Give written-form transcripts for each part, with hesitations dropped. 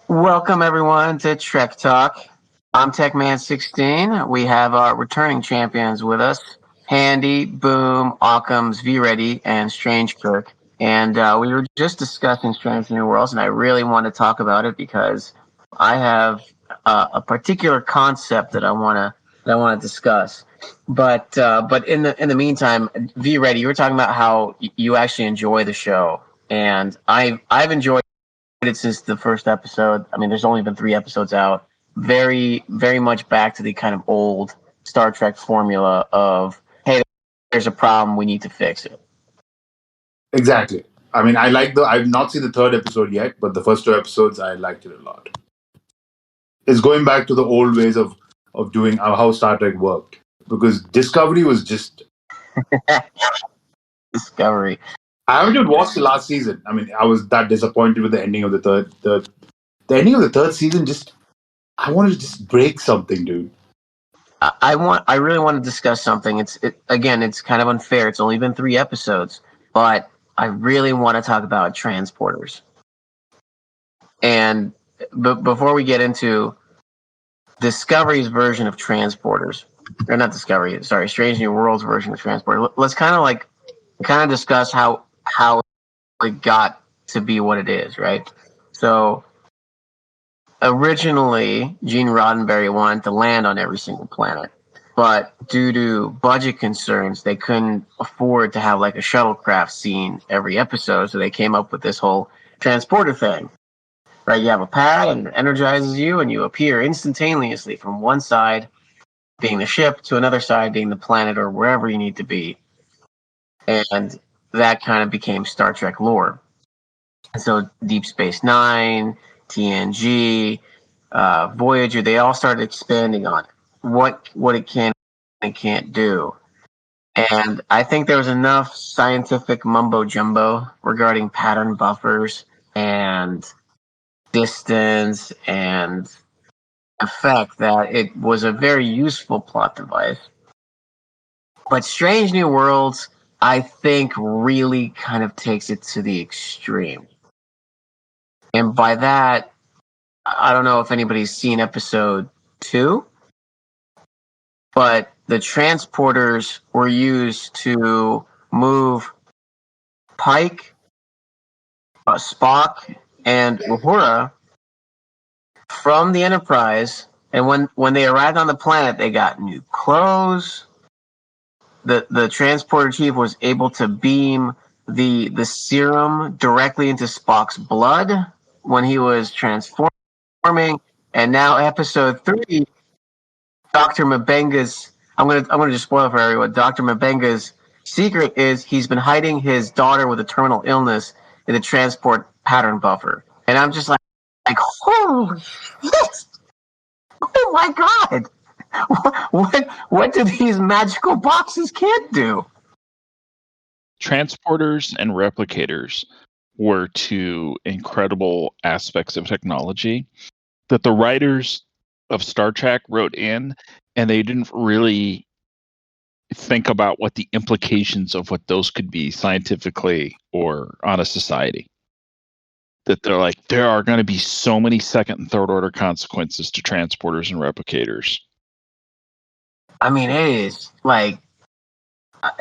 Welcome everyone to Trek Talk. I'm TechMan16. We have our returning champions with us: Handy, Boom, Occam's vreddy, and Strange Kirk. And we were just discussing Strange New Worlds, and I really want to talk about it because I have a particular concept that I want to discuss. But in the meantime, vreddy, you were talking about how you actually enjoy the show, and I've enjoyed it since the first episode. I mean, there's only been 3 episodes out. Very, very much back to the kind of old Star Trek formula of, hey, there's a problem, we need to fix it. Exactly. I mean, I've not seen the 3rd episode yet, but the first 2 episodes, I liked it a lot. It's going back to the old ways of doing how Star Trek worked. Because Discovery was just... Discovery. I haven't watched the last season. I mean, I was that disappointed with the ending of the third. The ending of the 3rd season just... I wanted to just break something, dude. I really want to discuss something. It's kind of unfair. It's only been 3 episodes, but I really want to talk about transporters. And before we get into Discovery's version of transporters, or not Discovery, sorry, Strange New Worlds version of transporter, let's kind of discuss how it got to be what it is, right? So originally, Gene Roddenberry wanted to land on every single planet, but due to budget concerns, they couldn't afford to have like a shuttlecraft scene every episode, so they came up with this whole transporter thing. Right, you have a pad and it energizes you, and you appear instantaneously from one side, being the ship, to another side, being the planet or wherever you need to be. And that kind of became Star Trek lore. And so Deep Space Nine, TNG, Voyager, they all started expanding on what it can and can't do. And I think there was enough scientific mumbo jumbo regarding pattern buffers and distance and effect that it was a very useful plot device. But Strange New Worlds, I think, really kind of takes it to the extreme. And by that, I don't know if anybody's seen episode 2, but the transporters were used to move Pike, Spock, and Uhura from the Enterprise. And when they arrived on the planet, they got new clothes. The transporter chief was able to beam the serum directly into Spock's blood when he was transforming. And now episode 3, Dr. M'Benga's, I'm gonna just spoil it for everyone. Dr. M'Benga's secret is he's been hiding his daughter with a terminal illness in the transport pattern buffer. And I'm just like holy shit! Oh my god! What do these magical boxes can't do? Transporters and replicators were 2 incredible aspects of technology that the writers of Star Trek wrote in, and they didn't really think about what the implications of what those could be scientifically or on a society. That they're like, there are going to be so many 2nd and 3rd order consequences to transporters and replicators. I mean, it is like, I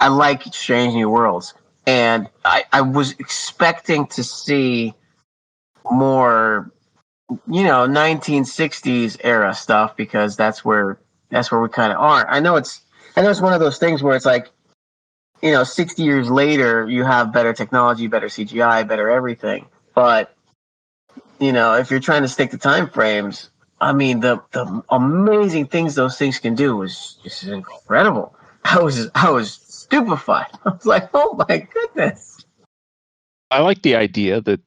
like Strange New Worlds, and I was expecting to see more, 1960s era stuff, because that's where we kind of are. I know it's one of those things where it's like, 60 years later, you have better technology, better CGI, better everything. But, if you're trying to stick to time frames, I mean, the amazing things those things can do is just incredible. I was stupefied. I was like, oh my goodness. I like the idea that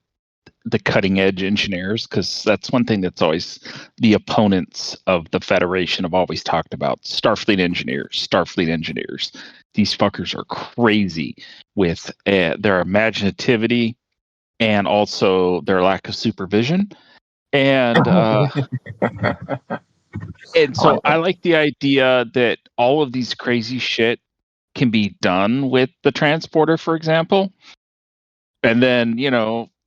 the cutting edge engineers, because that's one thing that's always the opponents of the Federation have always talked about. Starfleet engineers. These fuckers are crazy with their imaginativity and also their lack of supervision. And and so I like the idea that all of these crazy shit can be done with the transporter, for example. And then,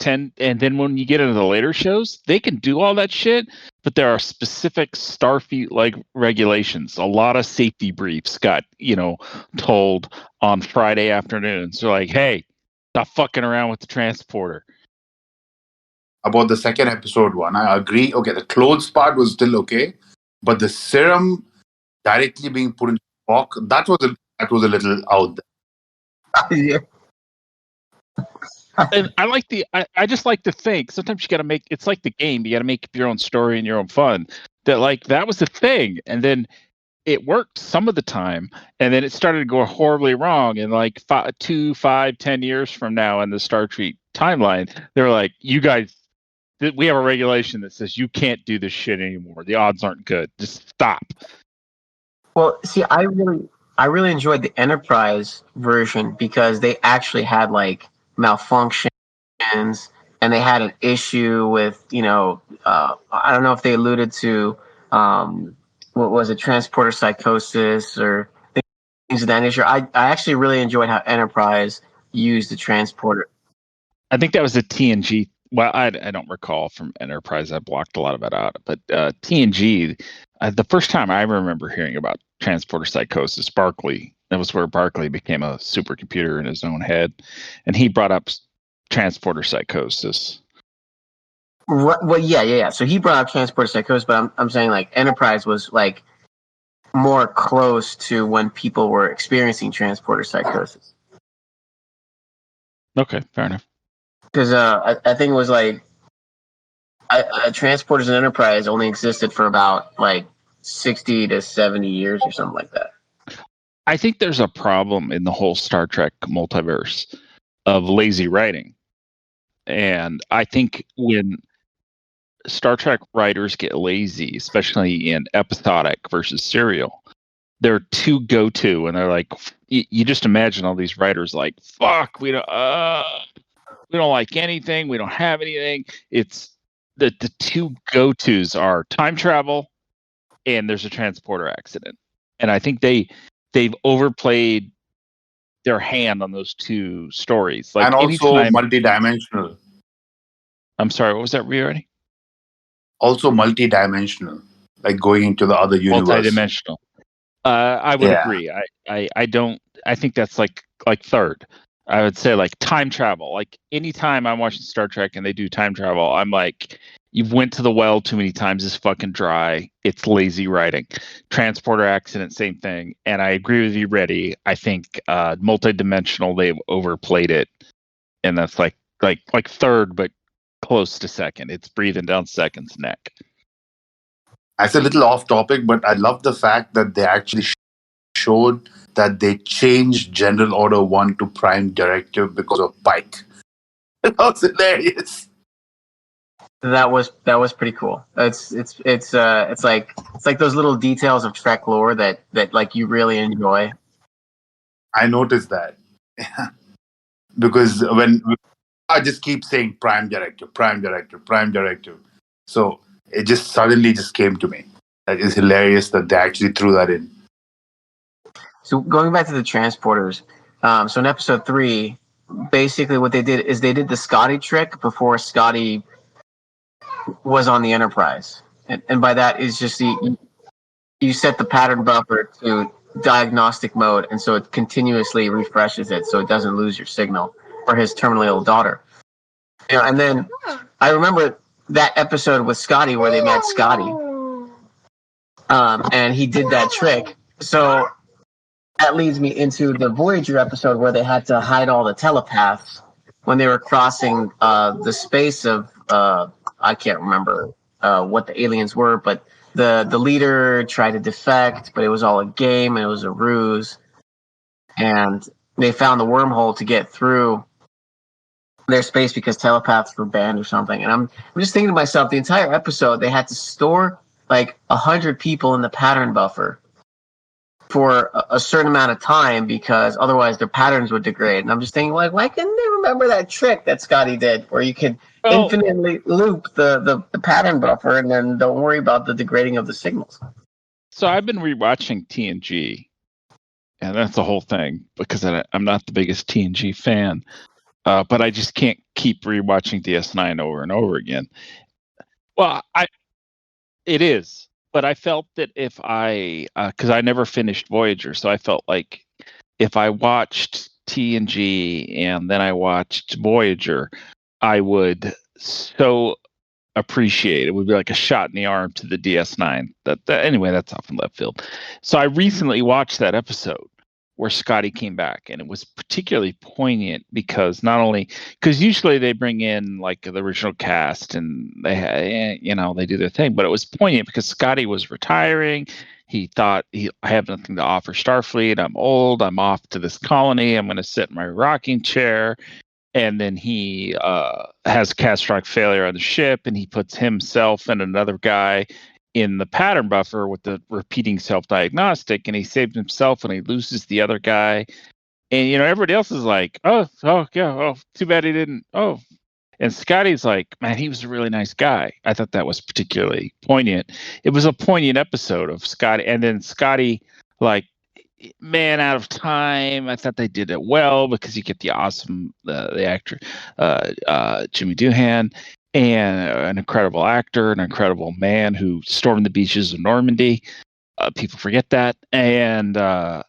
10, and then when you get into the later shows, they can do all that shit, but there are specific Starfleet like regulations. A lot of safety briefs got, told on Friday afternoons. They're like, hey, stop fucking around with the transporter. About the second episode one, I agree. Okay, the clothes part was still okay, but the serum directly being put in Spock, that was a little out there. Yeah. And I just like to think sometimes you got to make, it's like the game, you got to make your own story and your own fun. That was the thing, and then it worked some of the time, and then it started to go horribly wrong. And like 2, 5, 10 years from now in the Star Trek timeline, they're like, you guys, we have a regulation that says you can't do this shit anymore. The odds aren't good. Just stop. Well, see, I really enjoyed the Enterprise version because they actually had like malfunctions, and they had an issue with, I don't know if they alluded to what was it, transporter psychosis or things of that nature. I actually really enjoyed how Enterprise used the transporter. I think that was a TNG. Well, I don't recall from Enterprise. I blocked a lot of it out. But TNG, the first time I remember hearing about transporter psychosis, Barclay, that was where Barclay became a supercomputer in his own head. And he brought up transporter psychosis. Well, yeah. So he brought up transporter psychosis, but I'm saying like Enterprise was like more close to when people were experiencing transporter psychosis. Okay, fair enough. Because I think it was like transporters in Enterprise only existed for about like 60 to 70 years or something like that. I think there's a problem in the whole Star Trek multiverse of lazy writing. And I think when Star Trek writers get lazy, especially in episodic versus serial, they're too go-to, and they're like, you just imagine all these writers like, fuck, we don't like anything, we don't have anything. It's the two go-tos are time travel and there's a transporter accident. And I think they've overplayed their hand on those two stories. Like, and also anytime, multidimensional. I'm sorry, what was that already? Also multidimensional, like going into the other universe. Multidimensional. I would agree. I think that's like third. I would say like time travel. Like anytime I'm watching Star Trek and they do time travel, I'm like, you've went to the well too many times. It's fucking dry. It's lazy writing. Transporter accident, same thing. And I agree with you, Vreddy. I think multidimensional, they've overplayed it, and that's like third, but close to second. It's breathing down second's neck. It's a little off topic, but I love the fact that they actually showed that they changed General Order 1 to Prime Directive because of Pike. That was hilarious. That was pretty cool. It's like those little details of Trek lore that like you really enjoy. I noticed that. Because when I just keep saying Prime Directive, Prime Directive, Prime Directive. So it just suddenly just came to me. That is hilarious that they actually threw that in. So going back to the transporters, so in episode 3, basically what they did is they did the Scotty trick before Scotty was on the Enterprise. And by that is just you set the pattern buffer to diagnostic mode, and so it continuously refreshes it so it doesn't lose your signal for his terminally ill daughter. And then I remember that episode with Scotty where they met Scotty, and he did that trick. So that leads me into the Voyager episode where they had to hide all the telepaths when they were crossing the space of I can't remember what the aliens were, but the leader tried to defect, but it was all a game and it was a ruse, and they found the wormhole to get through their space because telepaths were banned or something. And I'm just thinking to myself, the entire episode they had to store like 100 people in the pattern buffer for a certain amount of time because otherwise their patterns would degrade. And I'm just thinking, like, why couldn't they remember that trick that Scotty did where you could infinitely loop the pattern buffer and then don't worry about the degrading of the signals? So I've been rewatching TNG, and that's the whole thing because I'm not the biggest TNG fan. but I just can't keep rewatching DS9 over and over again. Well, it is, but I felt that if because I never finished Voyager, so I felt like if I watched TNG and then I watched Voyager, I would so appreciate it. Would be like a shot in the arm to the DS9. Anyway, that's off in left field. So I recently watched that episode where Scotty came back, and it was particularly poignant because not only because usually they bring in like the original cast and they they do their thing, but it was poignant because Scotty was retiring. He thought I have nothing to offer Starfleet. I'm old. I'm off to this colony. I'm going to sit in my rocking chair. And then he has catastrophic failure on the ship, and he puts himself and another guy in the pattern buffer with the repeating self-diagnostic, and he saved himself and he loses the other guy. And, everybody else is like, oh, yeah, oh, too bad he didn't. Oh, and Scotty's like, man, he was a really nice guy. I thought that was particularly poignant. It was a poignant episode of Scotty. And then Scotty, like, man out of time. I thought they did it well because you get the awesome, the actor, Jimmy Doohan, and an incredible actor, an incredible man who stormed the beaches of Normandy. People forget that. And but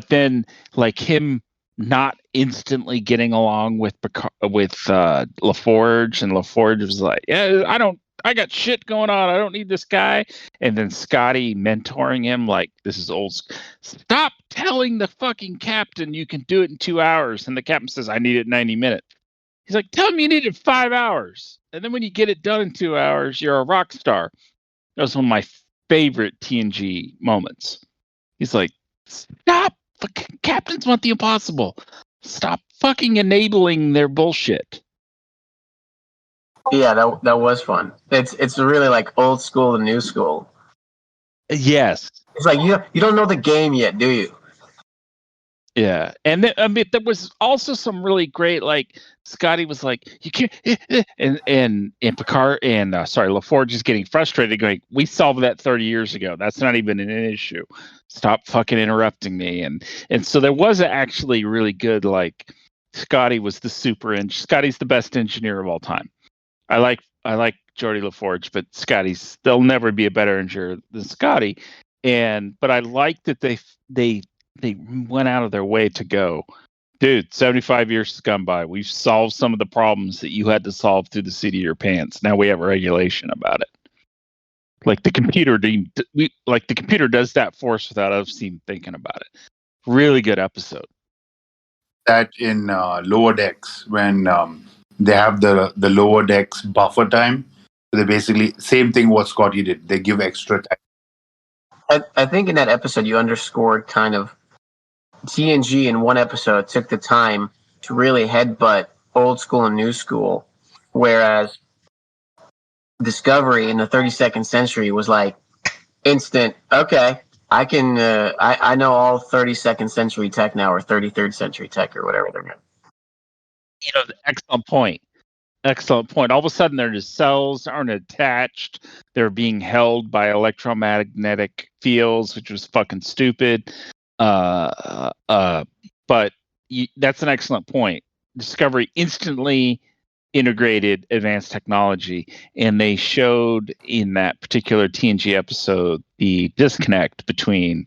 then like him not instantly getting along with LaForge, and LaForge was like, yeah, I got shit going on. I don't need this guy. And then Scotty mentoring him like, this is old. Stop telling the fucking captain you can do it in 2 hours. And the captain says, I need it in 90 minutes. He's like, tell him you need it 5 hours. And then when you get it done in 2 hours, you're a rock star. That was one of my favorite TNG moments. He's like, stop. Fucking captains want the impossible. Stop fucking enabling their bullshit. Yeah, that was fun. It's really like old school and new school. Yes. It's like you don't know the game yet, do you? Yeah, and then, there was also some really great, like Scotty was like, "You can't," and Picard and LaForge is getting frustrated, going, "We solved that 30 years ago. That's not even an issue. Stop fucking interrupting me." And so there was actually really good, like Scotty was the Scotty's the best engineer of all time. I like Geordi LaForge, but there'll never be a better engineer than Scotty. But I like that they went out of their way to go, dude, 75 years has gone by. We've solved some of the problems that you had to solve through the seat of your pants. Now we have a regulation about it. Like the computer does that for us without us even thinking about it. Really good episode. That in Lower Decks, when they have the Lower Decks buffer time, so they basically, same thing what Scotty did. They give extra time. I think in that episode you underscored kind of TNG in one episode took the time to really headbutt old school and new school, whereas Discovery in the 32nd century was like instant. Okay, I can. I know all 32nd century tech now, or 33rd century tech, or whatever they're. Excellent point. Excellent point. All of a sudden, their cells aren't attached; they're being held by electromagnetic fields, which was fucking stupid. But that's an excellent point. Discovery instantly integrated advanced technology, and they showed in that particular TNG episode the disconnect between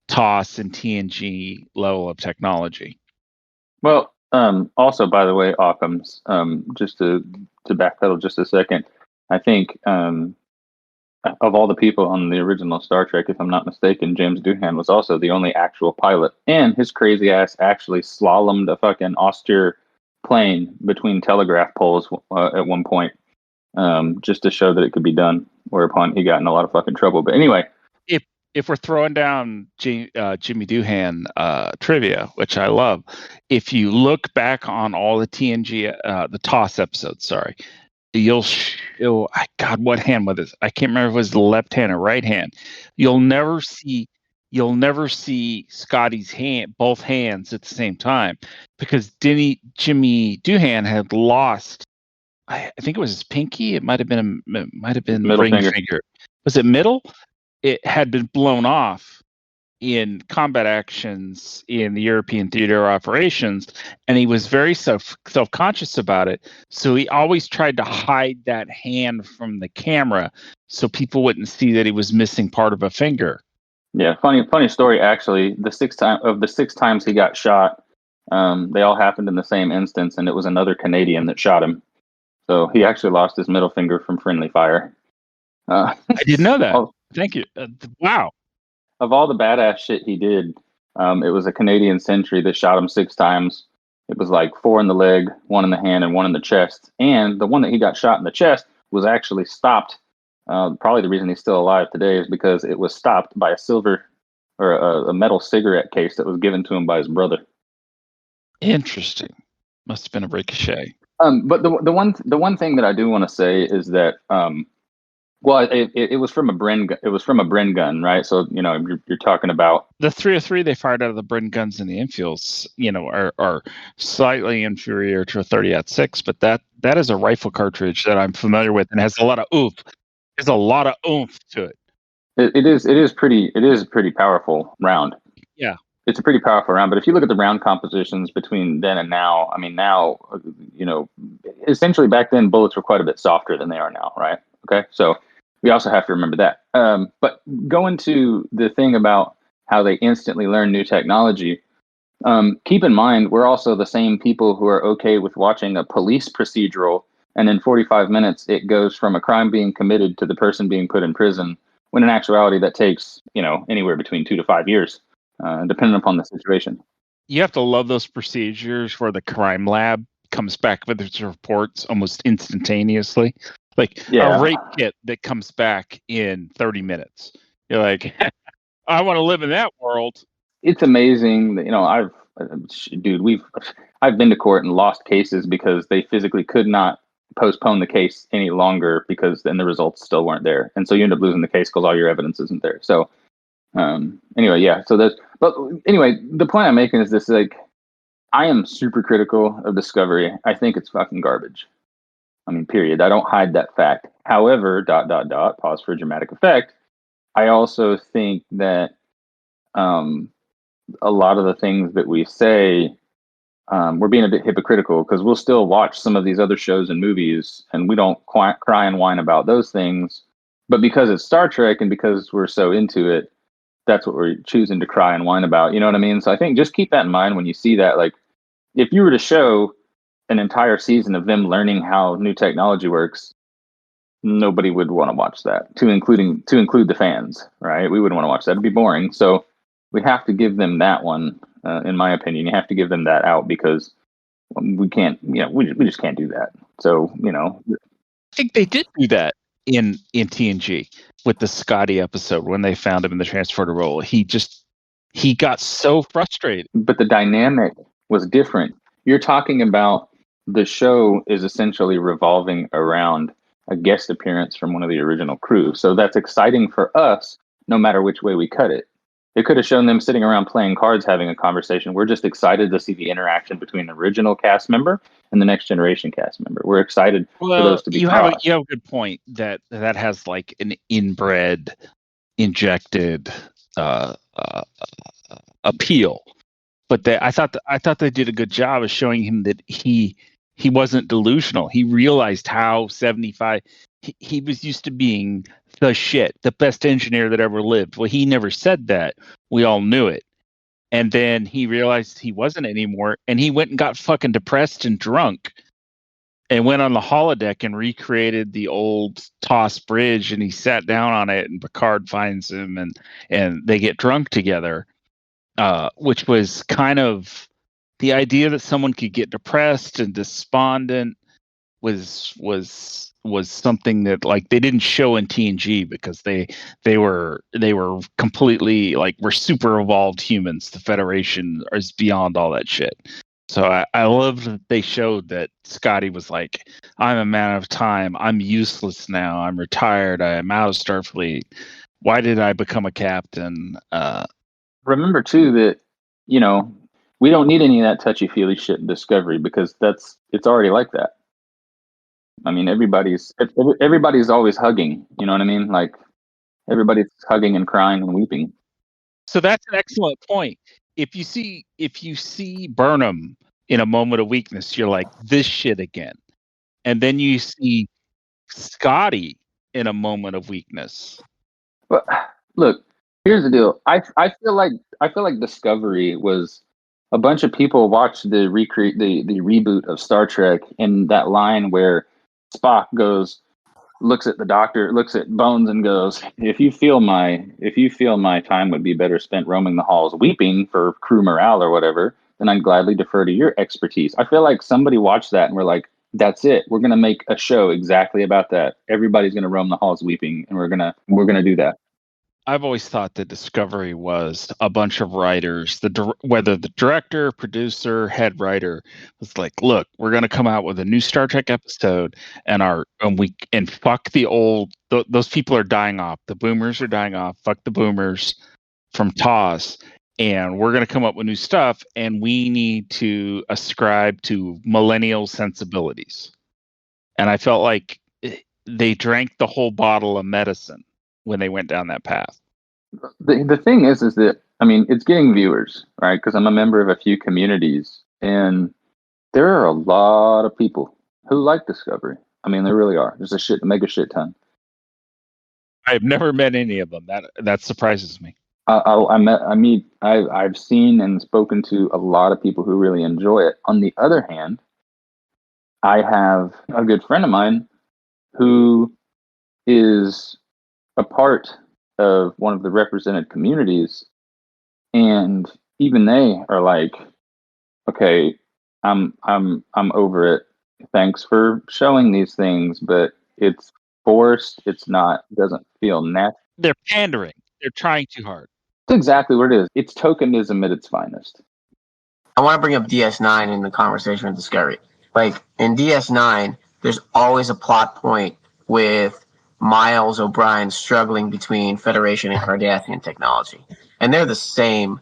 TOS and TNG level of technology. Well, also, by the way, Occam's, just to backpedal just a second, I think of all the people on the original Star Trek, if I'm not mistaken, James Doohan was also the only actual pilot, and his crazy ass actually slalomed a fucking austere plane between telegraph poles at one point, just to show that it could be done, whereupon he got in a lot of fucking trouble. But anyway, if we're throwing down Jimmy Doohan trivia, which I love, if you look back on all the TNG, the TOS episodes, God, what hand was this? I can't remember if it was the left hand or right hand. You'll never see Scotty's hand, both hands at the same time, because Jimmy Doohan had lost. I think it was his pinky. It might have been middle ring finger. Was it middle? It had been blown off in combat actions in the European theater operations, and he was very self-conscious about it. So he always tried to hide that hand from the camera so people wouldn't see that he was missing part of a finger. Yeah, funny story. Actually, the six times he got shot, they all happened in the same instance, and it was another Canadian that shot him. So he actually lost his middle finger from friendly fire. I didn't know that. Thank you. Wow. Of all the badass shit he did, it was a Canadian sentry that shot him 6 times. It was like 4 in the leg, 1 in the hand, and 1 in the chest. And the one that he got shot in the chest was actually stopped. Probably the reason he's still alive today is because it was stopped by a silver or a metal cigarette case that was given to him by his brother. Interesting. Must have been a ricochet. But the one thing that I do want to say is that well, it was from a Bren. It was from a Bren gun, right? So you're talking about the 303 they fired out of the Bren guns in the infields. Are slightly inferior to a 30-06, but that is a rifle cartridge that I'm familiar with and has a lot of oomph. There's a lot of oomph to it. It is a pretty powerful round. Yeah, it's a pretty powerful round. But if you look at the round compositions between then and now, I mean, now essentially back then bullets were quite a bit softer than they are now, right? Okay, so we also have to remember that. But going to the thing about how they instantly learn new technology, keep in mind, we're also the same people who are okay with watching a police procedural, and in 45 minutes, it goes from a crime being committed to the person being put in prison, when in actuality, that takes, anywhere between 2 to 5 years, depending upon the situation. You have to love those procedures where the crime lab comes back with its reports almost instantaneously. Like a rape kit that comes back in 30 minutes. You're like, I want to live in that world. It's amazing that, I've been to court and lost cases because they physically could not postpone the case any longer because then the results still weren't there. And so you end up losing the case because all your evidence isn't there. So anyway, yeah. So the point I'm making is this, like, I am super critical of Discovery. I think it's fucking garbage. I mean, period. I don't hide that fact. However, ... pause for dramatic effect. I also think that a lot of the things that we say, we're being a bit hypocritical because we'll still watch some of these other shows and movies and we don't cry and whine about those things. But because it's Star Trek and because we're so into it, that's what we're choosing to cry and whine about. You know what I mean? So I think just keep that in mind when you see that. Like, if you were to show an entire season of them learning how new technology works, nobody would want to watch that, to include the fans, right? We wouldn't want to watch that. It'd be boring. So we have to give them that one, in my opinion. You have to give them that out because we can't, we just can't do that. So, I think they did do that in TNG with the Scotty episode when they found him in the transporter role. He got so frustrated. But the dynamic was different. You're talking about the show is essentially revolving around a guest appearance from one of the original crew. So that's exciting for us, no matter which way we cut it. They could have shown them sitting around playing cards, having a conversation. We're just excited to see the interaction between the original cast member and the next generation cast member. We're excited for those to be you have a good point that has like an inbred, injected appeal. But I thought they did a good job of showing him that he wasn't delusional. He realized how 75. He was used to being the shit, the best engineer that ever lived. Well, he never said that. We all knew it. And then he realized he wasn't anymore, and he went and got fucking depressed and drunk and went on the holodeck and recreated the old TOS bridge, and he sat down on it, and Picard finds him, and they get drunk together, which was kind of the idea that someone could get depressed and despondent was something that, like, they didn't show in TNG because they were completely, like, we're super evolved humans. The Federation is beyond all that shit. So I love that they showed that Scotty was like, I'm a man of time. I'm useless now. I'm retired. I am out of Starfleet. Why did I become a captain? Remember too that, we don't need any of that touchy-feely shit in Discovery because it's already like that. I mean, everybody's always hugging. You know what I mean? Like, everybody's hugging and crying and weeping. So that's an excellent point. If you see Burnham in a moment of weakness, you're like, this shit again. And then you see Scotty in a moment of weakness. But look, here's the deal. I feel like Discovery was a bunch of people watched the reboot of Star Trek, and that line where Spock looks at the doctor, looks at Bones, and goes, if you feel my time would be better spent roaming the halls weeping for crew morale or whatever, then I'd gladly defer to your expertise. I feel like somebody watched that and we're like, that's it. We're gonna make a show exactly about that. Everybody's gonna roam the halls weeping, and we're gonna do that. I've always thought that Discovery was a bunch of writers, whether the director, producer, head writer was like, look, we're going to come out with a new Star Trek episode and fuck the old, those people are dying off. The boomers are dying off. Fuck the boomers from TOS. And we're going to come up with new stuff, and we need to ascribe to millennial sensibilities. And I felt like they drank the whole bottle of medicine when they went down that path. The thing is that, I mean, it's getting viewers, right? Because I'm a member of a few communities, and there are a lot of people who like Discovery. I mean, there really are. There's a mega shit ton. I've never met any of them. That surprises me. I've seen and spoken to a lot of people who really enjoy it. On the other hand, I have a good friend of mine who is a part of one of the represented communities, and even they are like, okay, I'm over it. Thanks for showing these things, but it's forced. It doesn't feel natural. They're pandering. They're trying too hard. That's exactly what it is. It's tokenism at its finest. I want to bring up DS9 in the conversation with Discovery. Like, in DS9, there's always a plot point with Miles O'Brien struggling between Federation and Cardassian technology. And they're the same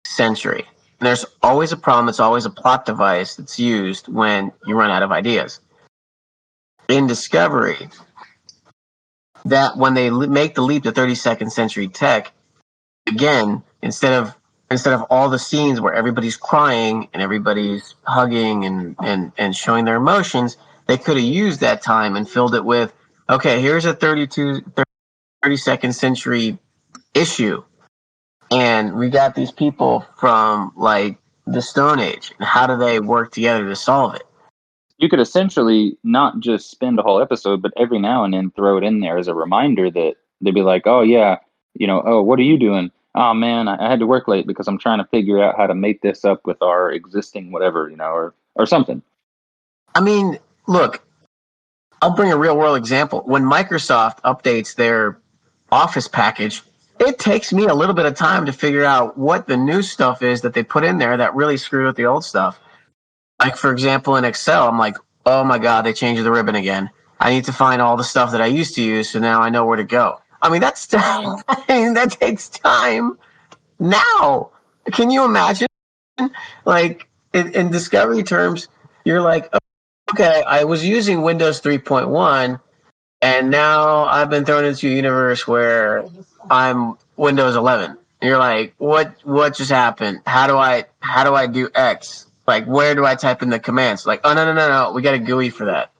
century. And there's always a problem. It's always a plot device that's used when you run out of ideas. In Discovery, that when they make the leap to 32nd century tech, again, instead of all the scenes where everybody's crying and everybody's hugging and showing their emotions, they could have used that time and filled it with, okay, here's a 32nd century issue, and we got these people from like the Stone Age, and how do they work together to solve it? You could essentially not just spend a whole episode, but every now and then throw it in there as a reminder that they'd be like, oh yeah, oh, what are you doing? Oh man, I had to work late because I'm trying to figure out how to make this up with our existing whatever, or something. I mean, look, I'll bring a real world example. When Microsoft updates their Office package, it takes me a little bit of time to figure out what the new stuff is that they put in there that really screwed with the old stuff. Like, for example, in Excel, I'm like, oh my God, they changed the ribbon again. I need to find all the stuff that I used to use, so now I know where to go. I mean, that takes time. Now, can you imagine? Like, in Discovery terms, you're like, okay, I was using Windows 3.1, and now I've been thrown into a universe where I'm Windows 11. And you're like, what just happened? How do I do X? Like, where do I type in the commands? Like, oh no, we got a GUI for that.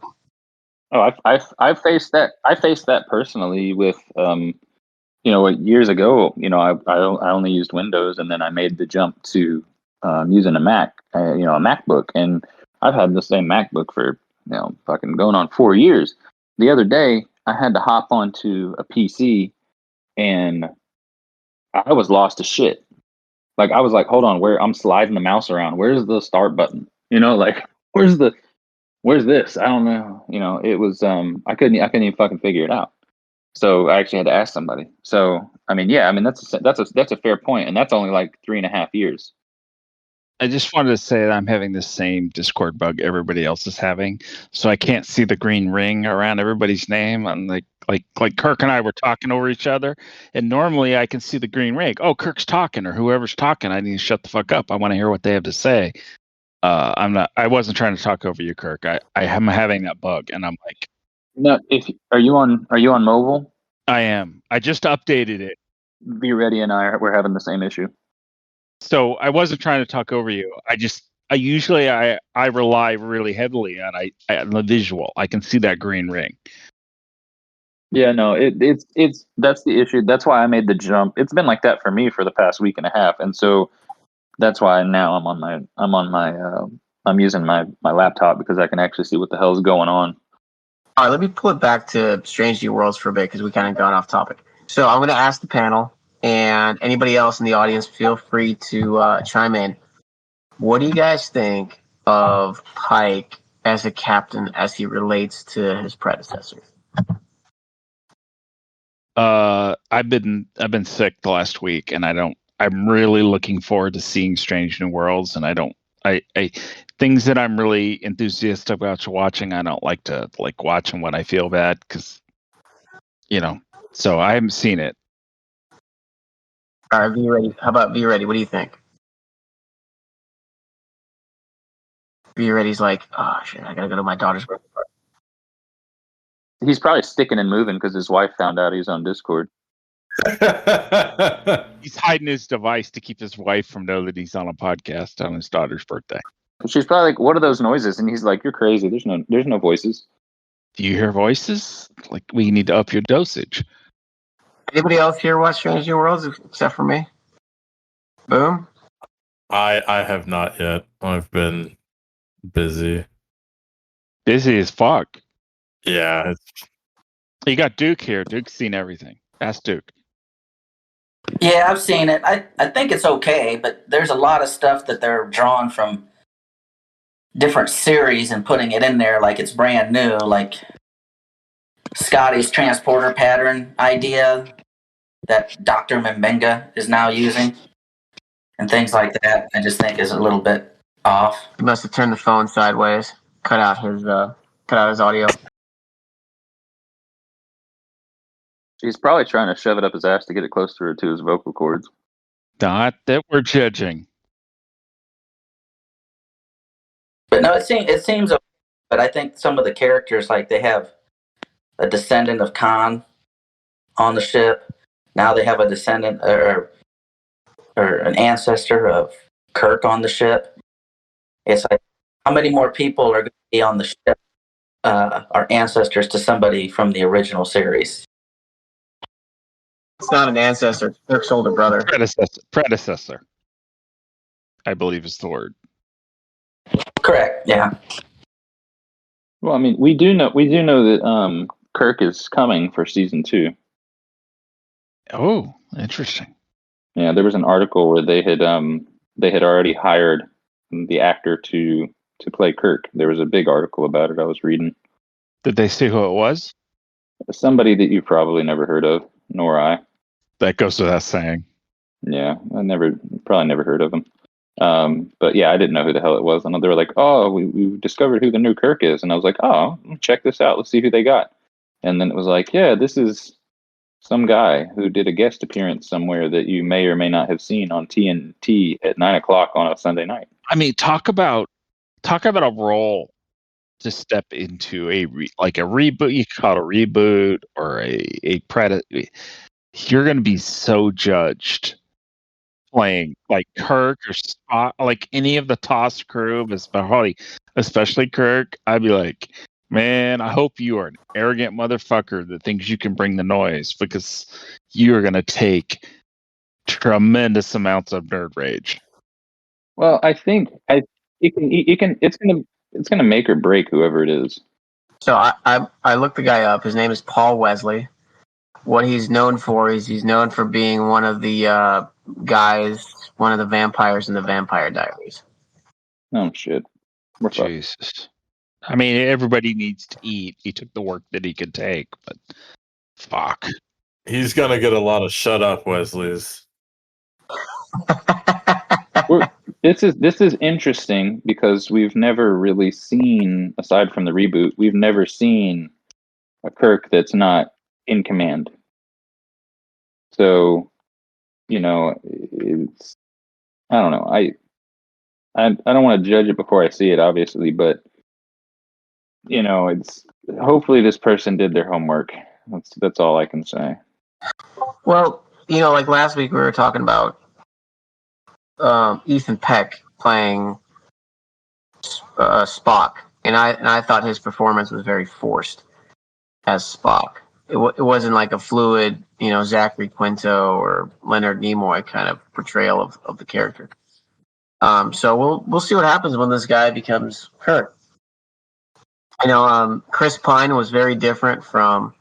Oh, I've faced that. I faced that personally with years ago. I only used Windows, and then I made the jump to using a Mac, a MacBook, and I've had the same MacBook for fucking going on 4 years. The other day, I had to hop onto a PC, and I was lost as shit. Like, I was like, hold on, I'm sliding the mouse around. Where's the start button? Like, where's this? I don't know. It was, I couldn't even fucking figure it out. So I actually had to ask somebody. So, I mean, yeah, that's a fair point. And that's only like 3.5 years. I just wanted to say that I'm having the same Discord bug everybody else is having. So I can't see the green ring around everybody's name. I'm like Kirk and I were talking over each other, and normally I can see the green ring. Oh, Kirk's talking, or whoever's talking. I need to shut the fuck up. I want to hear what they have to say. I wasn't trying to talk over you, Kirk. I am having that bug, and I'm like, no. Are you on mobile? I am. I just updated it. vreddy and we're having the same issue. So I wasn't trying to talk over you. I usually rely really heavily on the visual. I can see that green ring. Yeah, no, it's that's the issue. That's why I made the jump. It's been like that for me for the past week and a half, and so that's why now I'm using my laptop because I can actually see what the hell is going on. All right, let me pull it back to Strange New Worlds for a bit because we kind of gone off topic. So I'm going to ask the panel and anybody else in the audience, feel free to chime in. What do you guys think of Pike as a captain as he relates to his predecessor? I've been sick the last week, and I'm really looking forward to seeing Strange New Worlds, and I things that I'm really enthusiastic about watching, I don't like to watch them when I feel bad because, so I haven't seen it. All right, be ready. How about be ready? What do you think? Be ready's like, oh shit, I gotta go to my daughter's birthday party. He's probably sticking and moving because his wife found out he's on Discord. He's hiding his device to keep his wife from knowing that he's on a podcast on his daughter's birthday. She's probably like, "What are those noises?" And he's like, "You're crazy. There's no voices." Do you hear voices? Like, we need to up your dosage. Anybody else here watch Strange New Worlds except for me? Boom. I have not yet. I've been busy. Busy as fuck. Yeah. You got Duke here. Duke's seen everything. Ask Duke. Yeah, I've seen it. I think it's okay, but there's a lot of stuff that they're drawing from different series and putting it in there like it's brand new, like Scotty's transporter pattern idea that Dr. Mbenga is now using and things like that. I just think is a little bit off. He must have turned the phone sideways, cut out his audio. He's probably trying to shove it up his ass to get it closer to his vocal cords. Not that we're judging. But no, it seems okay, but I think some of the characters, like they have a descendant of Khan on the ship. Now they have a descendant or an ancestor of Kirk on the ship. It's like, how many more people are going to be on the ship are ancestors to somebody from the original series? It's not an ancestor. It's Kirk's older brother. Predecessor. I believe is the word. Correct. Yeah. Well, I mean, we do know that Kirk is coming for season 2. Oh, interesting. Yeah, there was an article where they had already hired the actor to play Kirk. There was a big article about it I was reading. Did they say who it was? Somebody that you probably never heard of, nor I. That goes without saying. Yeah, probably never heard of him. But yeah, I didn't know who the hell it was. And they were like, "Oh, we discovered who the new Kirk is." And I was like, "Oh, check this out. Let's see who they got." And then it was like, "Yeah, this is some guy who did a guest appearance somewhere that you may or may not have seen on TNT at 9:00 on a Sunday night." I mean, talk about a role to step into a reboot. You call it a reboot or a predator. You're going to be so judged playing like Kirk or Spock, like any of the TOS crew, especially Kirk. I'd be like, man, I hope you are an arrogant motherfucker that thinks you can bring the noise, because you're going to take tremendous amounts of nerd rage. Well, I think it's gonna make or break whoever it is. So I looked the guy up. His name is Paul Wesley. What he's known for is he's known for being one of the one of the vampires in the Vampire Diaries. Oh shit! We're fucked. Jesus. I mean, everybody needs to eat. He took the work that he could take, but fuck. He's gonna get a lot of shut up Wesleys. This is interesting because we've never really seen, aside from the reboot, we've never seen a Kirk that's not in command. So, it's, I don't know. I don't want to judge it before I see it, obviously, but it's hopefully this person did their homework. That's all I can say. Well, like last week we were talking about Ethan Peck playing Spock, and I thought his performance was very forced as Spock. It wasn't like a fluid, Zachary Quinto or Leonard Nimoy kind of portrayal of the character. So we'll see what happens when this guy becomes Kirk. Chris Pine was very different from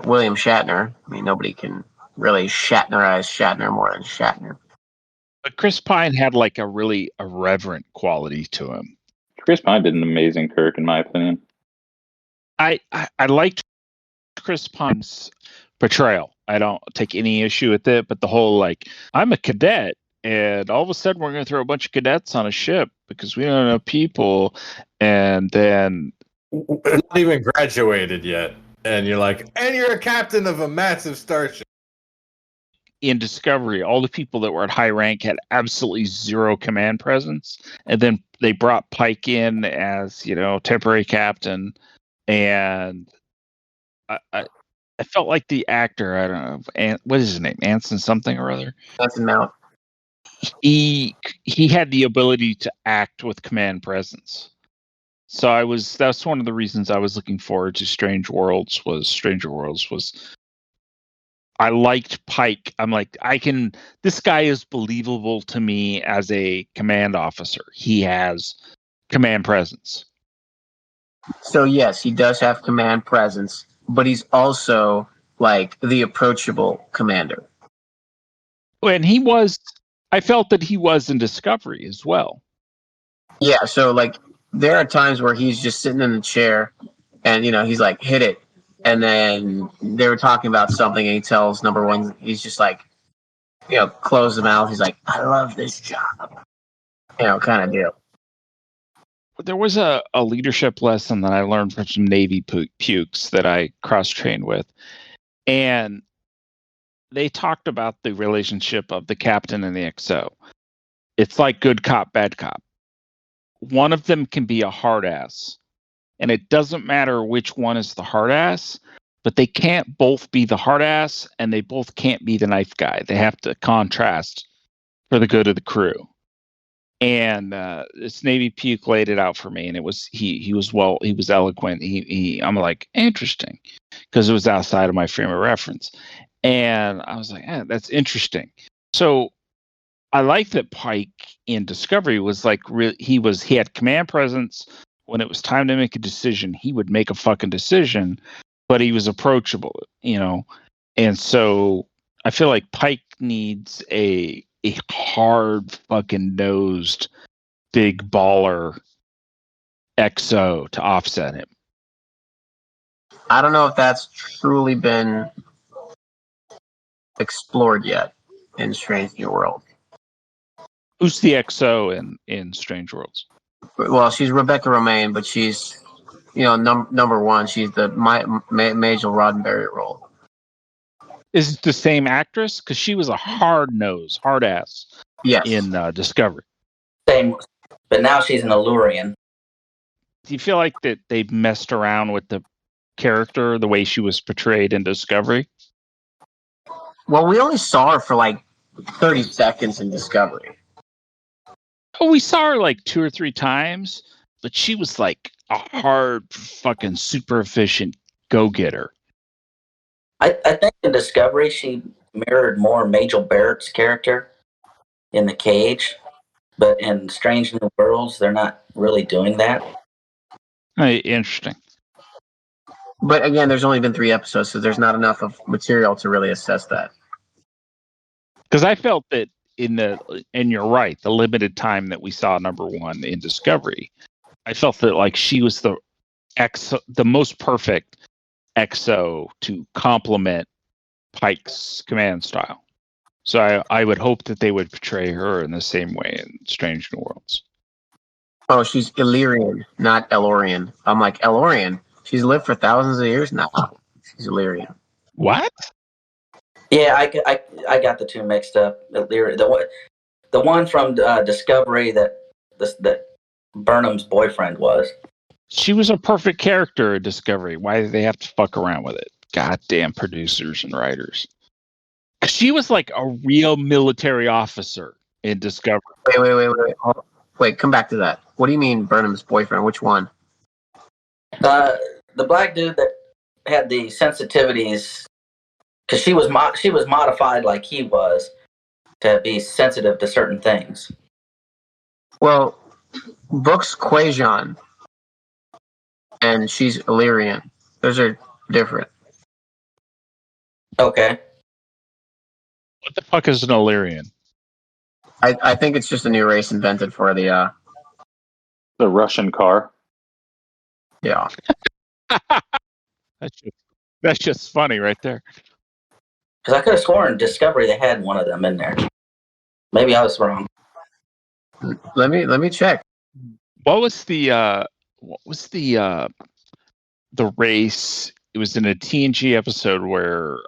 William Shatner. I mean, nobody can really Shatnerize Shatner more than Shatner. But Chris Pine had like a really irreverent quality to him. Chris Pine did an amazing Kirk, in my opinion. I liked Chris Pine's portrayal. I don't take any issue with it, but the whole like, I'm a cadet, and all of a sudden we're going to throw a bunch of cadets on a ship because we don't know people, and then not even graduated yet, and you're like, and you're a captain of a massive starship. In Discovery, all the people that were at high rank had absolutely zero command presence, and then they brought Pike in as temporary captain, and I felt like the actor, I don't know, what is his name, Anson something or other. Anson Mount. He had the ability to act with command presence. So that's one of the reasons I was looking forward to Stranger Worlds was I liked Pike. I'm like, this guy is believable to me as a command officer. He has command presence. So yes, he does have command presence, but he's also like the approachable commander. And I felt that he was in Discovery as well. Yeah, so like there are times where he's just sitting in the chair and he's like, hit it. And then they were talking about something and he tells number one, he's just like, close the mouth. He's like, I love this job. Kind of deal. There was a leadership lesson that I learned from some Navy pukes that I cross-trained with. And they talked about the relationship of the captain and the XO. It's like good cop, bad cop. One of them can be a hard ass. And it doesn't matter which one is the hard ass, but they can't both be the hard ass and they both can't be the knife guy. They have to contrast for the good of the crew. And this Navy puke laid it out for me, and it was he was eloquent. I'm like, interesting, because it was outside of my frame of reference, and I was like, that's interesting. So I like that Pike in Discovery was like he had command presence. When it was time to make a decision, he would make a fucking decision, but he was approachable, And so I feel like Pike needs a hard fucking nosed big baller XO to offset him. I don't know if that's truly been explored yet in Strange New World. Who's the XO in Strange Worlds? Well, she's Rebecca Romaine, but she's number one. She's the Majel Roddenberry role. Is it the same actress? Because she was a hard ass. Yes. In Discovery. Same, but now she's an Allurian. Do you feel like that they messed around with the character, the way she was portrayed in Discovery? Well, we only saw her for like 30 seconds in Discovery. Oh, we saw her like 2 or 3 times, but she was like a hard, fucking super efficient go-getter. I think in Discovery she mirrored more Majel Barrett's character in the cage, but in Strange New Worlds they're not really doing that. Interesting. But again, there's only been 3 episodes, so there's not enough of material to really assess that. Because I felt that and you're right, the limited time that we saw number one in Discovery, I felt that like she was the most perfect XO to complement Pike's command style. So I would hope that they would portray her in the same way in Strange New Worlds. Oh, she's Illyrian, not Elorian. I'm like, Elorian? She's lived for thousands of years? No, she's Illyrian. What? Yeah, I got the two mixed up. The one from Discovery that Burnham's boyfriend was. She was a perfect character in Discovery. Why did they have to fuck around with it? Goddamn producers and writers. She was like a real military officer in Discovery. Wait, come back to that. What do you mean Burnham's boyfriend? Which one? The black dude that had the sensitivities, because she was modified like he was to be sensitive to certain things. Well, Book's Quajon, and she's Illyrian. Those are different. Okay. What the fuck is an Illyrian? I think it's just a new race invented for the Russian car. yeah. That's just funny right there. Because I could have sworn Discovery they had one of them in there. Maybe I was wrong. Let me check. What was the race? It was in a TNG episode where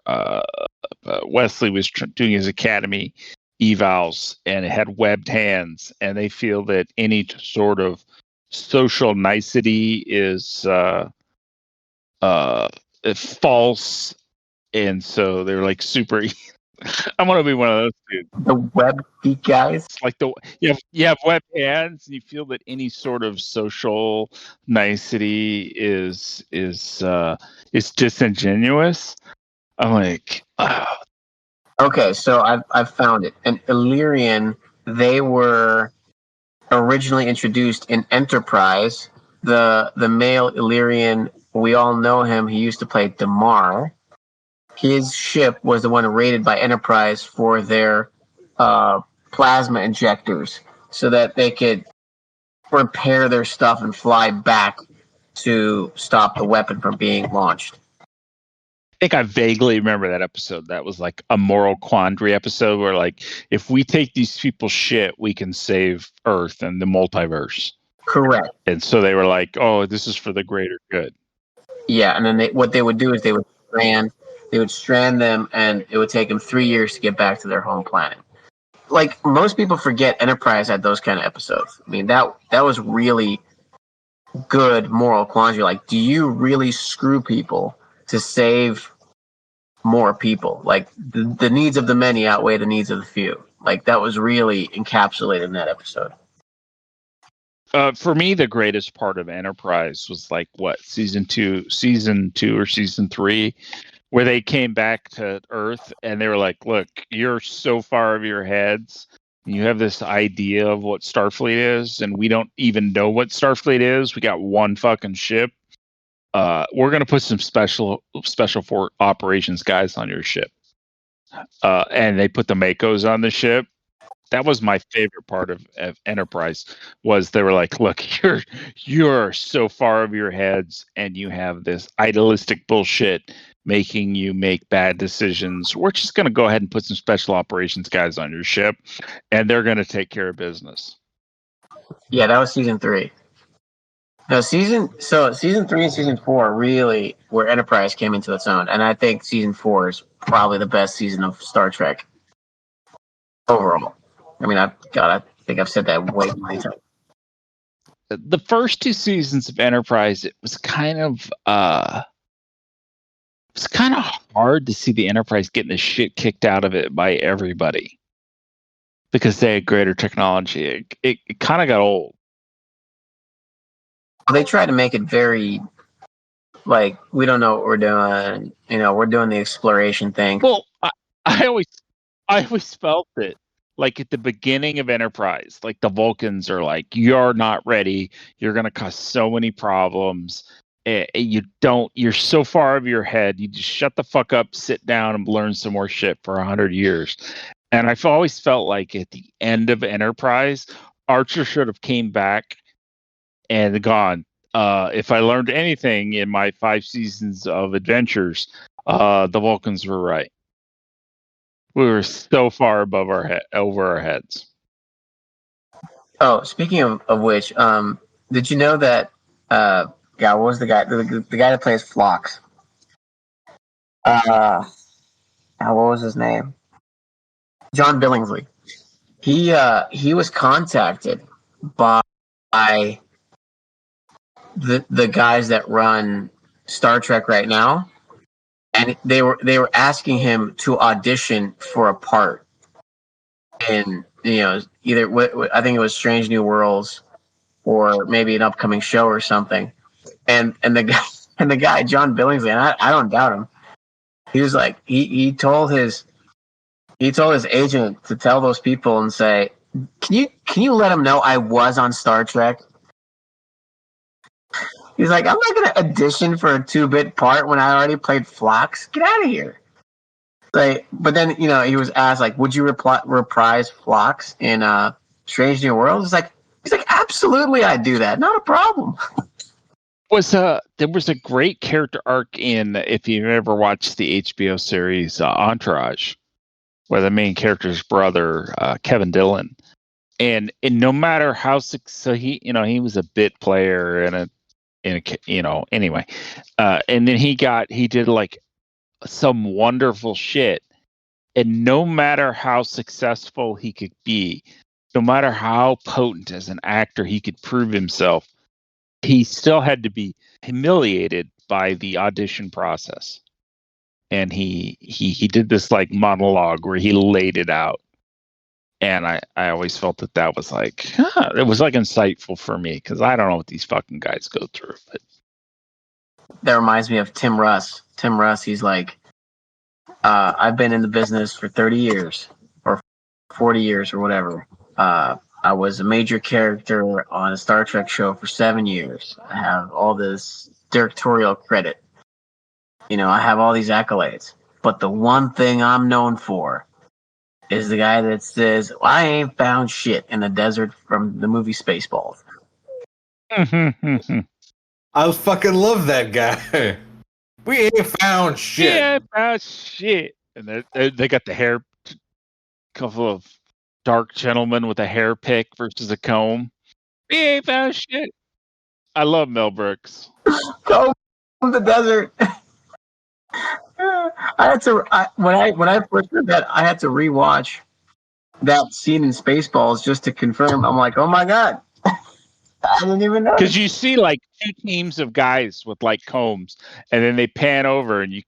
Wesley was doing his academy evals, and it had webbed hands, and they feel that any sort of social nicety is false, and so they're like super. I want to be one of those dudes. The web geek guys. It's like you have web hands, and you feel that any sort of social nicety is disingenuous. I'm like, oh. Okay, so I've found it. An Illyrian, they were originally introduced in Enterprise. The male Illyrian, we all know him. He used to play Damar. His ship was the one rated by Enterprise for their plasma injectors, so that they could repair their stuff and fly back to stop the weapon from being launched. I think I vaguely remember that episode. That was like a moral quandary episode where, like, if we take these people's shit, we can save Earth and the multiverse. Correct. And so they were like, "Oh, this is for the greater good." Yeah, and then what they would do is they would strand them, and it would take them 3 years to get back to their home planet. Like, most people forget Enterprise had those kind of episodes. I mean, that was really good moral quandary. Like, do you really screw people to save more people? Like, the needs of the many outweigh the needs of the few. Like, that was really encapsulated in that episode. For me, the greatest part of Enterprise was like season two or season 3, where they came back to Earth and they were like, "Look, you're so far over your heads. You have this idea of what Starfleet is, and we don't even know what Starfleet is. We got one fucking ship. We're gonna put some special for operations guys on your ship." And they put the Makos on the ship. That was my favorite part of Enterprise. Was they were like, "Look, you're so far over your heads, and you have this idealistic bullshit making you make bad decisions. We're just going to go ahead and put some special operations guys on your ship, and they're going to take care of business." Yeah, that was season 3. No, season 3 and season 4 really where Enterprise came into its own, and I think season 4 is probably the best season of Star Trek overall. I mean, I think I've said that way too many times. The first 2 seasons of Enterprise, it was kind of hard to see the Enterprise getting the shit kicked out of it by everybody because they had greater technology. It kind of got old. They tried to make it very, like, we don't know what we're doing. You know, we're doing the exploration thing. Well, I always felt it. Like at the beginning of Enterprise, like the Vulcans are like, "You're not ready. You're going to cause so many problems. You're so far over your head. You just shut the fuck up, sit down, and learn some more shit for 100 years." And I've always felt like at the end of Enterprise, Archer should have came back and gone, "If I learned anything in my 5 seasons of adventures, the Vulcans were right. We were so far above over our heads." Oh, speaking of which, did you know that? What was the guy? The guy that plays Phlox. What was his name? John Billingsley. He was contacted by the guys that run Star Trek right now, and they were asking him to audition for a part in, either I think it was Strange New Worlds or maybe an upcoming show or something. And the guy John Billingsley, and I don't doubt him. He was like, he told his agent to tell those people and say, can you let him know I was on Star Trek? He's like, I'm not going to audition for a 2-bit part when I already played Phlox. Get out of here. Like, but then, he was asked, like, would you reprise Phlox in Strange New Worlds? He's like, absolutely, I'd do that. Not a problem. There was a great character arc in, if you've ever watched the HBO series Entourage, where the main character's brother, Kevin Dillon, and no matter how so he was a bit player and anyway, and then he did like some wonderful shit, and no matter how successful he could be, no matter how potent as an actor he could prove himself, he still had to be humiliated by the audition process. And he did this like monologue where he laid it out. And I always felt that was like, it was like insightful for me, because I don't know what these fucking guys go through. But that reminds me of Tim Russ. Tim Russ, he's like, I've been in the business for 30 years or 40 years or whatever. I was a major character on a Star Trek show for 7 years. I have all this directorial credit. I have all these accolades. But the one thing I'm known for is the guy that says, I ain't found shit in the desert from the movie Spaceballs. I fucking love that guy. We ain't found shit. Yeah, found shit. And they got the hair, couple of dark gentlemen with a hair pick versus a comb. We ain't found shit. I love Mel Brooks. Go from the desert. When I first heard that, I had to rewatch that scene in Spaceballs just to confirm. I'm like, oh my god, I didn't even know. Because you see like 2 teams of guys with like combs, and then they pan over, and you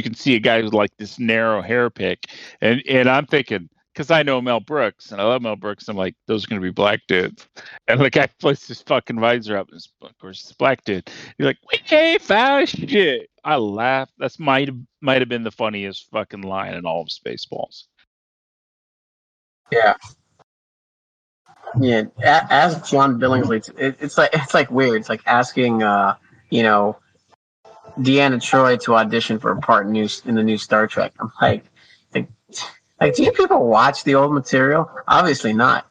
can see a guy with like this narrow hair pick, and I'm thinking, because I know Mel Brooks and I love Mel Brooks, I'm like, those are gonna be black dudes, and the guy puts his fucking visor up, and of course it's a black dude. You're like, we ain't found shit. I laughed. That's might have been the funniest fucking line in all of Spaceballs. Yeah. As John Billingsley, it's like weird. It's like asking Deanna Troi to audition for a part in the new Star Trek. I'm like, do you people watch the old material? Obviously not.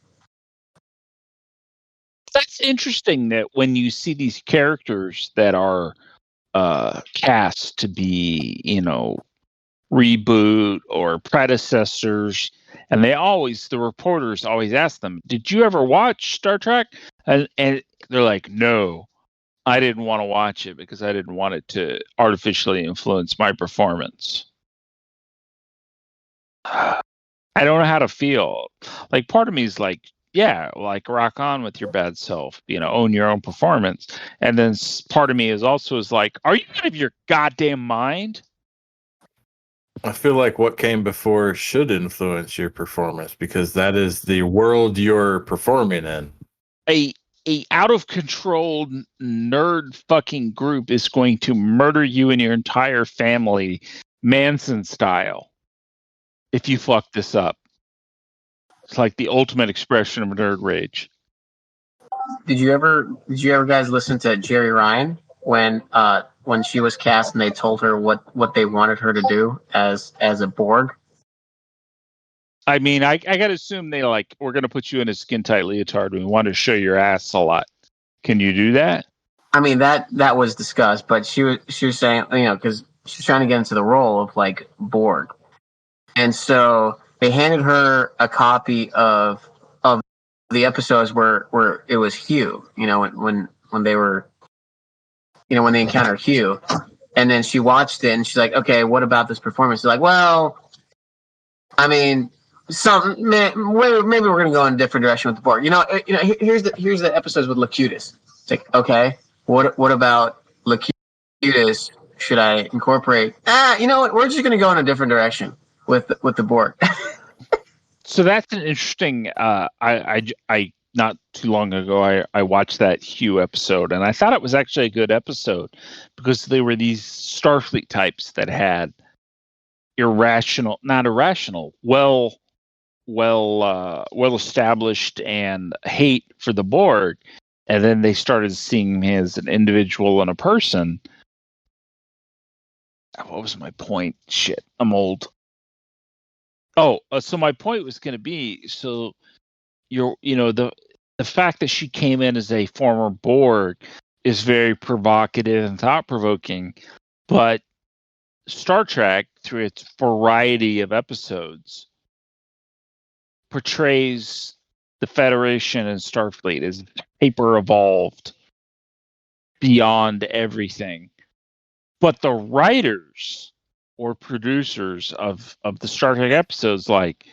That's interesting that when you see these characters that are cast to be, reboot or predecessors, and the reporters always ask them, did you ever watch Star Trek? And they're like, no, I didn't want to watch it because I didn't want it to artificially influence my performance. I don't know how to feel. Like, part of me is like, yeah, like, rock on with your bad self, own your own performance. And then part of me is like, are you out of your goddamn mind? I feel like what came before should influence your performance, because that is the world you're performing in. A out of control nerd fucking group is going to murder you and your entire family, Manson style, if you fuck this up. It's like the ultimate expression of nerd rage. Did you ever guys listen to Jerry Ryan when she was cast and they told her what they wanted her to do as a Borg? I mean, I gotta assume they like, we're gonna put you in a skin tight leotard. We want to show your ass a lot. Can you do that? I mean, that was discussed, but she was saying, because she's trying to get into the role of like Borg, and so they handed her a copy of the episodes where it was Hugh, when they were, when they encountered Hugh, and then she watched it and she's like, okay, what about this performance? She's like, well, I mean, maybe we're gonna go in a different direction with the Borg. Here's the episodes with Locutus. It's like, okay, what about Locutus should I incorporate? You know what? We're just going to go in a different direction with the Borg. So that's an interesting. I not too long ago I watched that Hugh episode, and I thought it was actually a good episode because they were these Starfleet types that had not irrational, well established and hate for the Borg, and then they started seeing me as an individual and a person. What was my point? Shit, I'm old. Oh, so my point was going to be, so the fact that she came in as a former Borg is very provocative and thought-provoking, but Star Trek, through its variety of episodes, portrays the Federation and Starfleet as hyper-evolved beyond everything. But the writers or producers of the Star Trek episodes, like,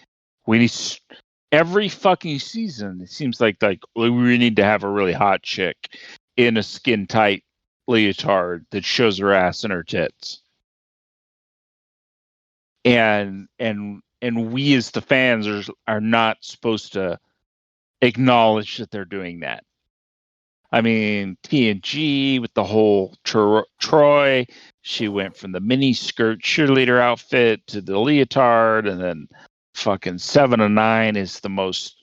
every fucking season, it seems like we need to have a really hot chick in a skin-tight leotard that shows her ass and her tits. And we as the fans are not supposed to acknowledge that they're doing that. I mean, TNG with the whole Troy, she went from the mini skirt cheerleader outfit to the leotard, and then fucking 7 of 9 is the most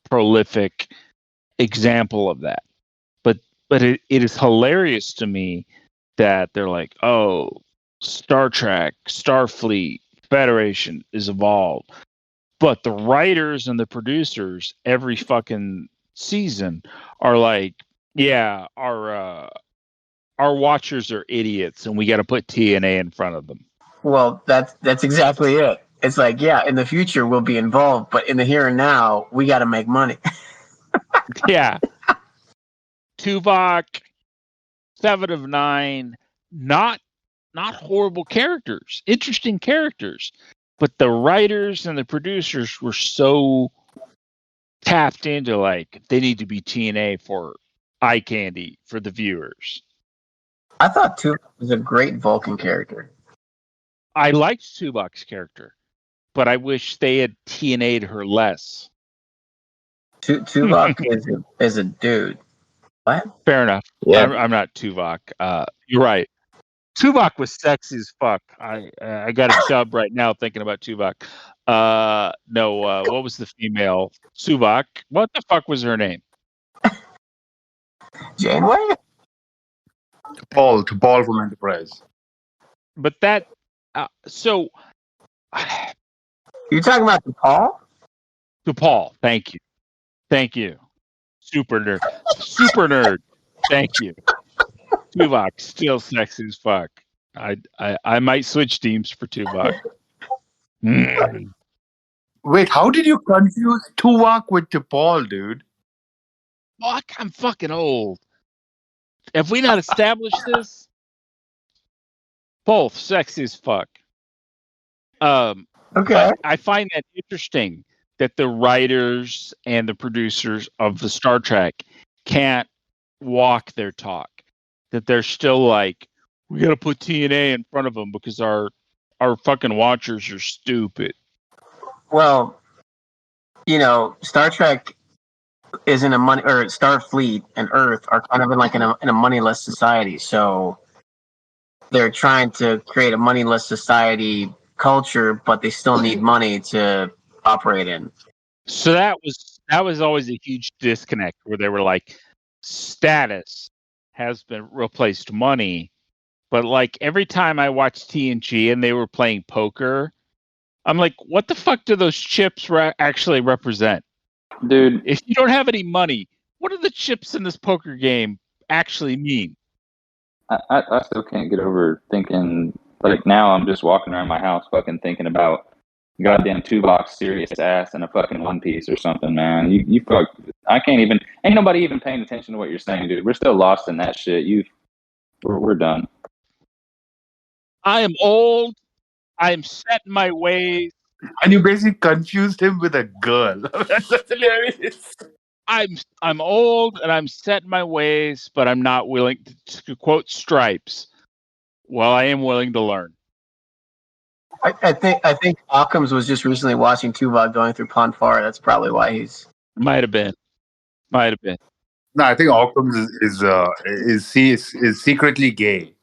prolific example of that. But it is hilarious to me that they're like, oh, Star Trek, Starfleet, Federation is evolved. But the writers and the producers every fucking season are like, yeah, our watchers are idiots, and we got to put TNA in front of them. Well, that's exactly it. It's like, yeah, in the future we'll be involved, but in the here and now, we got to make money. Yeah. Tuvok, 7 of 9, not horrible characters, interesting characters, but the writers and the producers were so tapped into, like, they need to be TNA for eye candy for the viewers. I thought Tuvok was a great Vulcan character. I liked Tuvok's character, but I wish they had TNA'd her less. Tuvok is a dude. What? Fair enough. Yeah. I'm not Tuvok. You're right. Tuvok was sexy as fuck. I got a chub right now thinking about Tuvok. No, what was the female? Tuvok. What the fuck was her name? Janeway? Paul from Enterprise. But that, so. You're talking about Paul? DePaul. Thank you. Super nerd. Thank you. Tuvok, still sexy as fuck. I might switch teams for Tuvok. Wait, how did you confuse Tuvok with T'Pol, dude? Fuck, I'm fucking old. Have we not established this? Both sexy as fuck. Okay. I find that interesting that the writers and the producers of the Star Trek can't walk their talk. That they're still like, we got to put TNA in front of them because our fucking watchers are stupid. Well, Star Trek is in a money, or Starfleet and Earth are kind of in a moneyless society. So they're trying to create a moneyless society culture, but they still need money to operate in. So that was always a huge disconnect where they were like, status has been replaced money, but like every time I watched TNG and they were playing poker, I'm like, what the fuck do those chips actually represent? Dude, If you don't have any money, what do the chips in this poker game actually mean? I still can't get over thinking, like, now I'm just walking around my house fucking thinking about goddamn Tuvok's serious ass in a fucking one piece or something, man. You fuck. I can't even. Ain't nobody even paying attention to what you're saying, dude. We're still lost in that shit. We're done. I am old. I am set in my ways. And you basically confused him with a girl. That's hilarious. I'm old and I'm set in my ways, but I'm not willing to quote Stripes. Well, I am willing to learn. I think Occam's was just recently watching Tuvok going through Ponfar. That's probably why he's. Might have been. No, I think Occam's is secretly gay.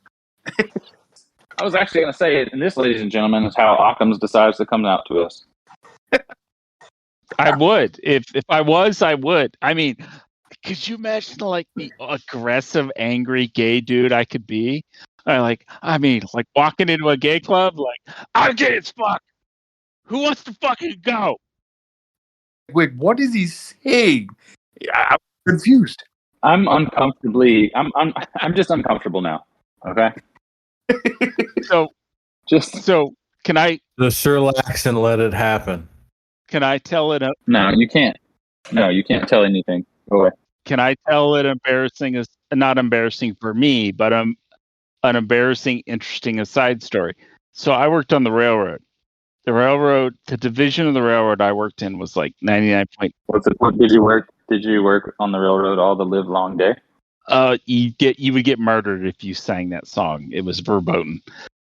I was actually going to say it, and this, ladies and gentlemen, is how Occam's decides to come out to us. I would. If I was, I would. I mean, could you imagine like the aggressive, angry gay dude I could be? Like walking into a gay club, like, I'm gay as fuck. Who wants to fucking go? Wait, what is he saying? I'm confused. I'm just uncomfortable now. Okay. So can I Just relax and let it happen. can I tell it? No, you can't. No, you can't tell anything. Go away. Can I tell it embarrassing is not embarrassing for me, but an embarrassing, interesting aside story. So I worked on the railroad. The division of the railroad I worked in was like 99 point. What did you work? Did you work on the railroad all the live long day? You would get murdered if you sang that song. It was verboten.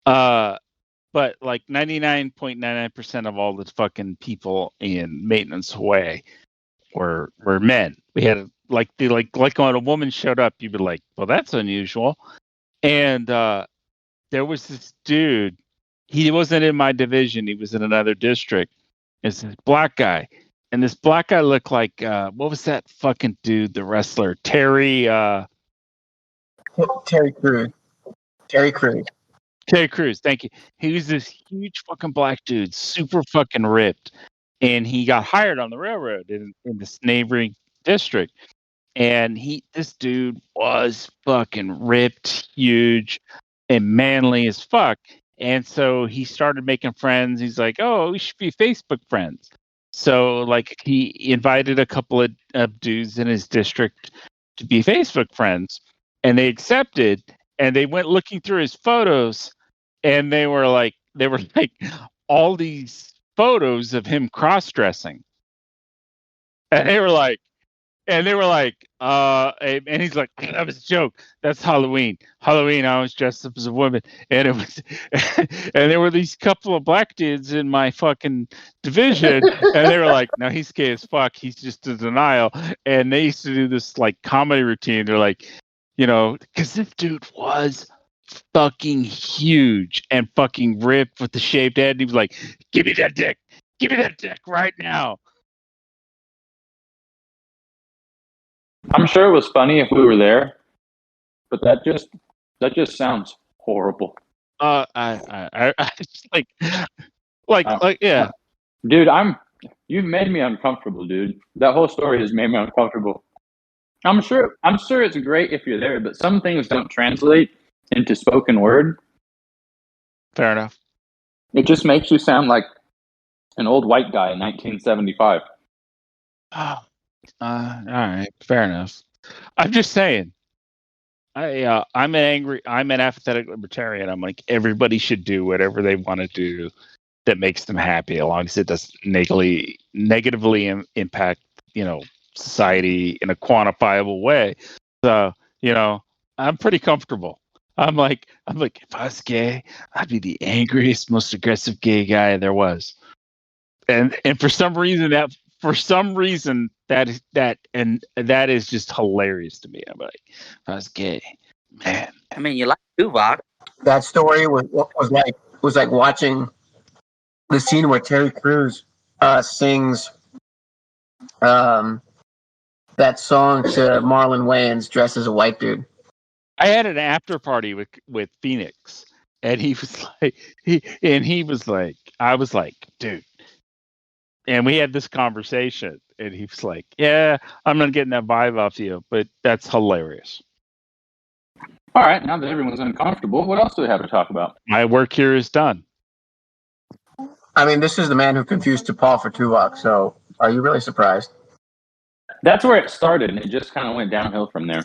But like 99.99% of all the fucking people in maintenance Hawaii were men. We had like when a woman showed up, you'd be like, well, that's unusual. And there was this dude. He wasn't in my division. He was in another district. It's this black guy. And this black guy looked like, what was that fucking dude, the wrestler? Terry Crews. Terry Crews, thank you. He was this huge fucking black dude, super fucking ripped. And he got hired on the railroad in this neighboring district. And this dude was fucking ripped, huge, and manly as fuck. And so he started making friends. He's like, oh, we should be Facebook friends. So like he invited a couple of dudes in his district to be Facebook friends, and they accepted. And they went looking through his photos, and they were like all these photos of him cross-dressing. And they were like, and he's like, that was a joke. That's Halloween. I was dressed up as a woman. And it was, and there were these couple of black dudes in my fucking division. And they were like, no, he's gay as fuck. He's just in denial. And they used to do this like comedy routine. They're like, because this dude was fucking huge and fucking ripped with the shaved head. And he was like, give me that dick right now. I'm sure it was funny if we were there, but that just sounds horrible. I just yeah. Dude, you've made me uncomfortable, dude. That whole story has made me uncomfortable. I'm sure it's great if you're there, but some things don't translate into spoken word. Fair enough. It just makes you sound like an old white guy in 1975. All right, fair enough. I'm just saying. I'm an apathetic libertarian. I'm like, everybody should do whatever they want to do that makes them happy, as long as it doesn't negatively impact, society in a quantifiable way. So, I'm pretty comfortable. I'm like, if I was gay, I'd be the angriest, most aggressive gay guy there was. And for some reason that is just hilarious to me. I'm like, if I was gay, man. I mean, you like Tuvok. That story was like watching the scene where Terry Crews sings that song to Marlon Wayans dressed as a white dude. I had an after party with Phoenix, and he was like, I was like, dude. And we had this conversation, and he was like, yeah, I'm not getting that vibe off you, but that's hilarious. All right, now that everyone's uncomfortable, what else do we have to talk about? My work here is done. I mean, this is the man who confused T'Pol for Tuvok, so are you really surprised? That's where it started, and it just kind of went downhill from there.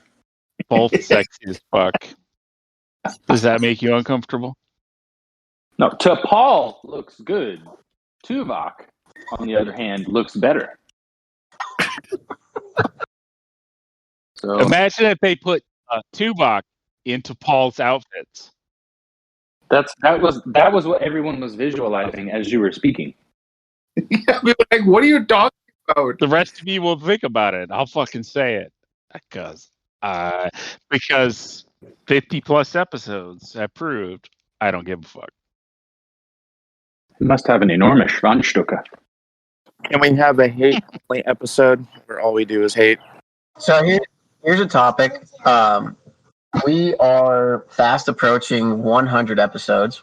Both sexy as fuck. Does that make you uncomfortable? No, T'Pol looks good. Tuvok, on the other hand, looks better. So imagine if they put Tuvok into Paul's outfits. That was what everyone was visualizing as you were speaking. Yeah, we were like, what are you talking about? The rest of you will think about it. I'll fucking say it because 50 plus episodes have proved I don't give a fuck. You must have an enormous Schwanzstücke. Can we have a hate only episode where all we do is hate? So here's a topic. We are fast approaching 100 episodes,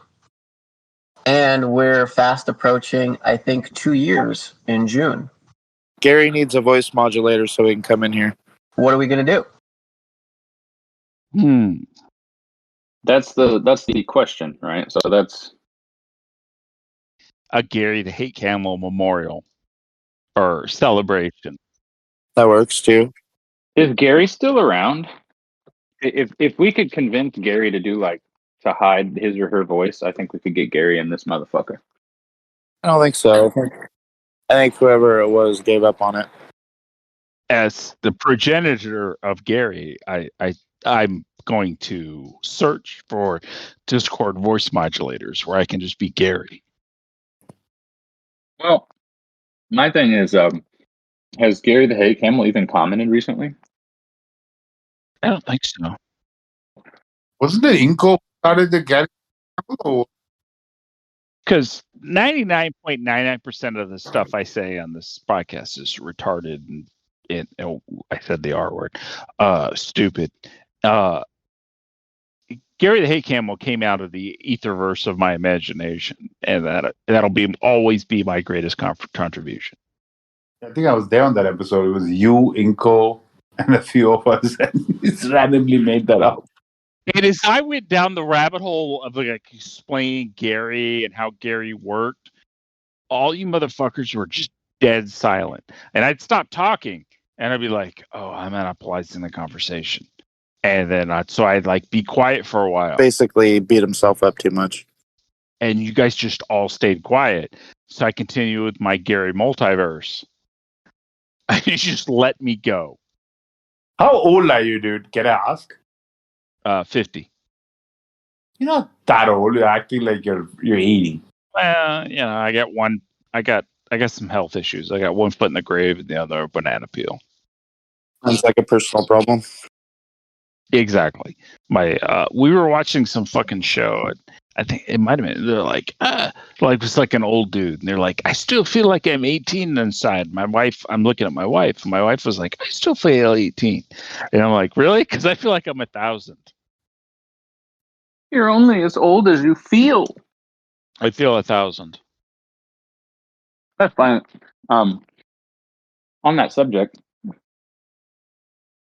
and we're fast approaching, I think, 2 years in June. Gary needs a voice modulator so he can come in here. What are we going to do? That's the question, right? So that's A Gary the Hate Camel memorial or celebration. That works too. Is Gary still around? If we could convince Gary to hide his or her voice, I think we could get Gary in this motherfucker. I don't think so. I think whoever it was gave up on it. As the progenitor of Gary, I'm going to search for Discord voice modulators where I can just be Gary. Well, my thing is, has Gary the Hate Camel even commented recently? I don't think so. Wasn't it Inco started the Gary? Because 99.99% of the stuff I say on this podcast is retarded and I said the R word. Stupid. Gary the Hate Camel came out of the etherverse of my imagination, and that'll always be my greatest contribution. I think I was there on that episode. It was you, Inco, and a few of us, and we just randomly made that up. And as I went down the rabbit hole of explaining Gary and how Gary worked, all you motherfuckers were just dead silent. And I'd stop talking, and I'd be like, "Oh, I'm monopolizing the conversation." And then I'd be quiet for a while. Basically, beat himself up too much. And you guys just all stayed quiet. So I continue with my Gary multiverse. You just let me go. How old are you, dude? Can I ask? 50. You're not that old. You're acting like you're 80. Well, I got some health issues. I got one foot in the grave and the other a banana peel. Sounds like a personal problem. Exactly. We were watching some fucking show. I think it might have been. They're like it's like an old dude, and they're like, I still feel like I'm 18 inside. I'm looking at my wife, and my wife was like, I still feel 18, and I'm like, really? Because I feel like I'm 1,000. You're only as old as you feel. I feel 1,000. That's fine. On that subject,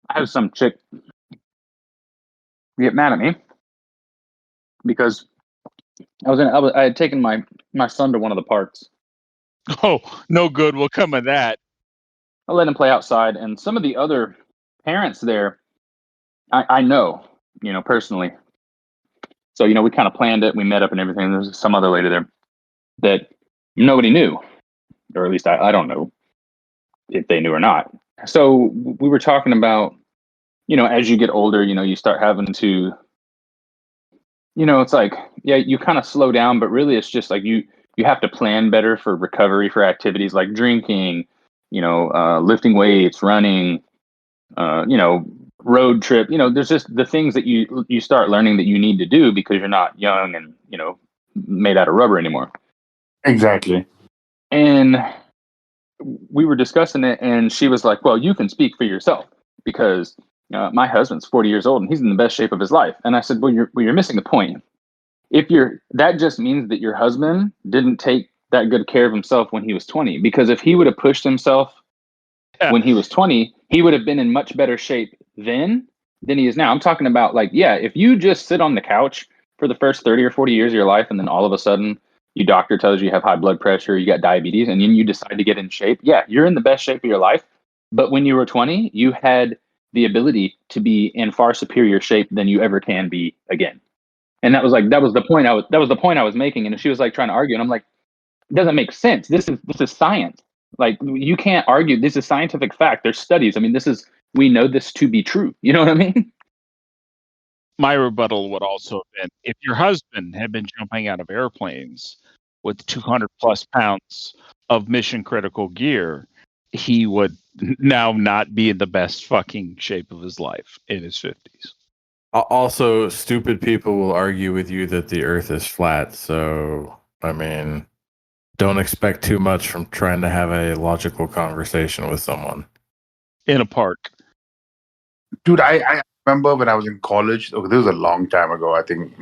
I have some chick get mad at me because I had taken my son to one of the parks. Oh, no good will come of that. I let him play outside, and some of the other parents there, I know, personally. So, we kind of planned it. We met up and everything. There's some other lady there that nobody knew, or at least I don't know if they knew or not. So we were talking about, as you get older, you start having to, it's like, yeah, you kind of slow down, but really it's just like you have to plan better for recovery for activities like drinking, lifting weights, running, road trip. There's just the things that you start learning that you need to do because you're not young and, made out of rubber anymore. Exactly. And we were discussing it, and she was like, well, you can speak for yourself because my husband's 40 years old and he's in the best shape of his life. And I said, well, you're missing the point. That just means that your husband didn't take that good care of himself when he was 20, because if he would have pushed himself when he was 20, he would have been in much better shape then than he is now. I'm talking about if you just sit on the couch for the first 30 or 40 years of your life, and then all of a sudden your doctor tells you have high blood pressure, you got diabetes, and then you decide to get in shape. Yeah, you're in the best shape of your life. But when you were 20, you had the ability to be in far superior shape than you ever can be again. And that was the point I was making. And she was trying to argue, and I'm like, it doesn't make sense. This is science. You can't argue. This is scientific fact. There's studies. I mean, we know this to be true. You know what I mean? my rebuttal would also have been, if your husband had been jumping out of airplanes with 200 plus pounds of mission critical gear, he would now not be in the best fucking shape of his life in his 50s. Also, stupid people will argue with you that the Earth is flat. So, I mean, don't expect too much from trying to have a logical conversation with someone in a park. Dude, I remember when I was in college. Okay, this was a long time ago. I think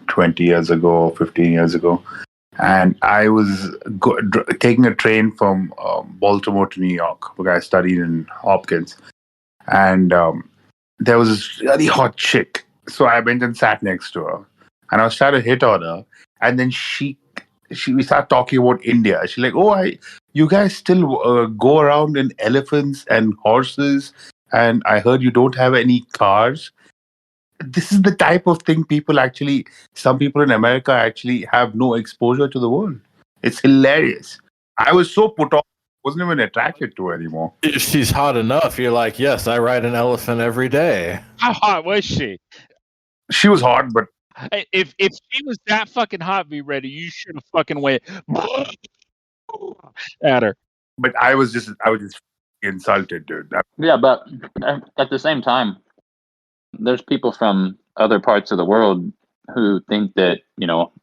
20 years ago, 15 years ago, and I was taking a train from Baltimore to New York because I studied in Hopkins, and there was this really hot chick. So I went and sat next to her, and I was trying to hit on her, and then we started talking about India. She's like, "Oh, you guys still go around in elephants and horses, and I heard you don't have any cars." This is the type of thing some people in America actually have no exposure to the world. It's hilarious. I was so put off, wasn't even attracted to her anymore. If she's hot enough, you're like, yes, I ride an elephant every day. How hot was she? She was hot, but if she was that fucking hot, vreddy, you should have fucking went at her. But I was just insulted, dude. Yeah, but at the same time, there's people from other parts of the world who think that,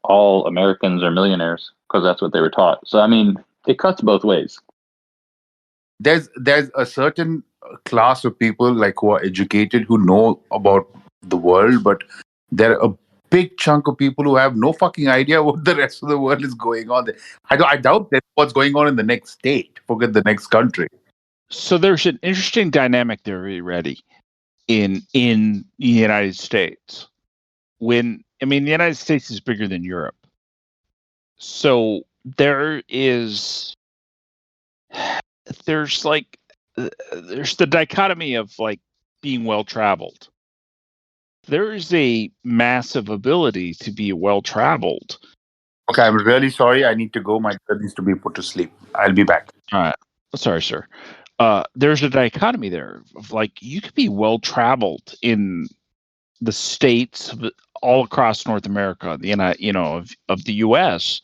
all Americans are millionaires because that's what they were taught. So, I mean, it cuts both ways. There's a certain class of people who are educated, who know about the world, but there are a big chunk of people who have no fucking idea what the rest of the world is going on. I doubt that's what's going on in the next state. Forget the next country. So there's an interesting dynamic there, vreddy, in the United States. The United States is bigger than Europe. So there's the dichotomy of being well traveled. There is a massive ability to be well traveled. Okay, I'm really sorry. I need to go. My dad needs to be put to sleep. I'll be back. All right. Sorry, sir. There's a dichotomy there of you could be well traveled in the states all across North America, of the U.S.,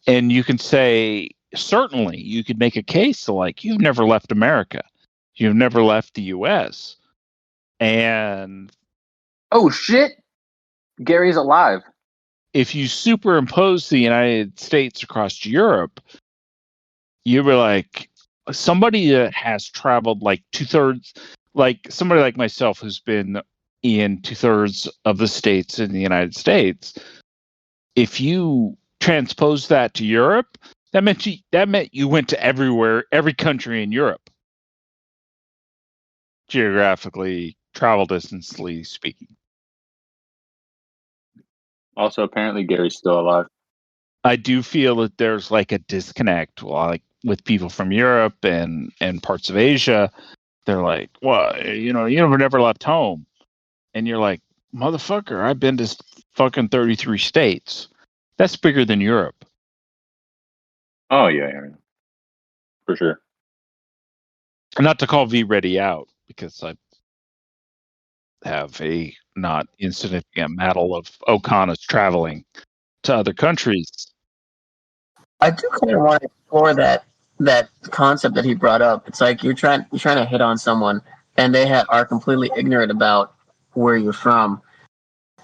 and you can say, certainly you could make a case to you've never left America, you've never left the U.S., and oh shit, Gary's alive. If you superimpose the United States across Europe, you were somebody that has traveled 2/3, somebody like myself who's been in 2/3 of the states in the United States. If you transpose that to Europe, that meant you went to every country in Europe, geographically, travel distance-ly speaking. Also, apparently Gary's still alive. I do feel that there's a disconnect, with people from Europe and parts of Asia. They're like, well, you never left home. And you're like, motherfucker, I've been to fucking 33 states. That's bigger than Europe. Oh, yeah. For sure. Not to call vreddy out, because I have a not insignificant medal of O'Connor's traveling to other countries. I do kind of want to explore that concept that he brought up. It's you're trying to hit on someone, and they are completely ignorant about where you're from.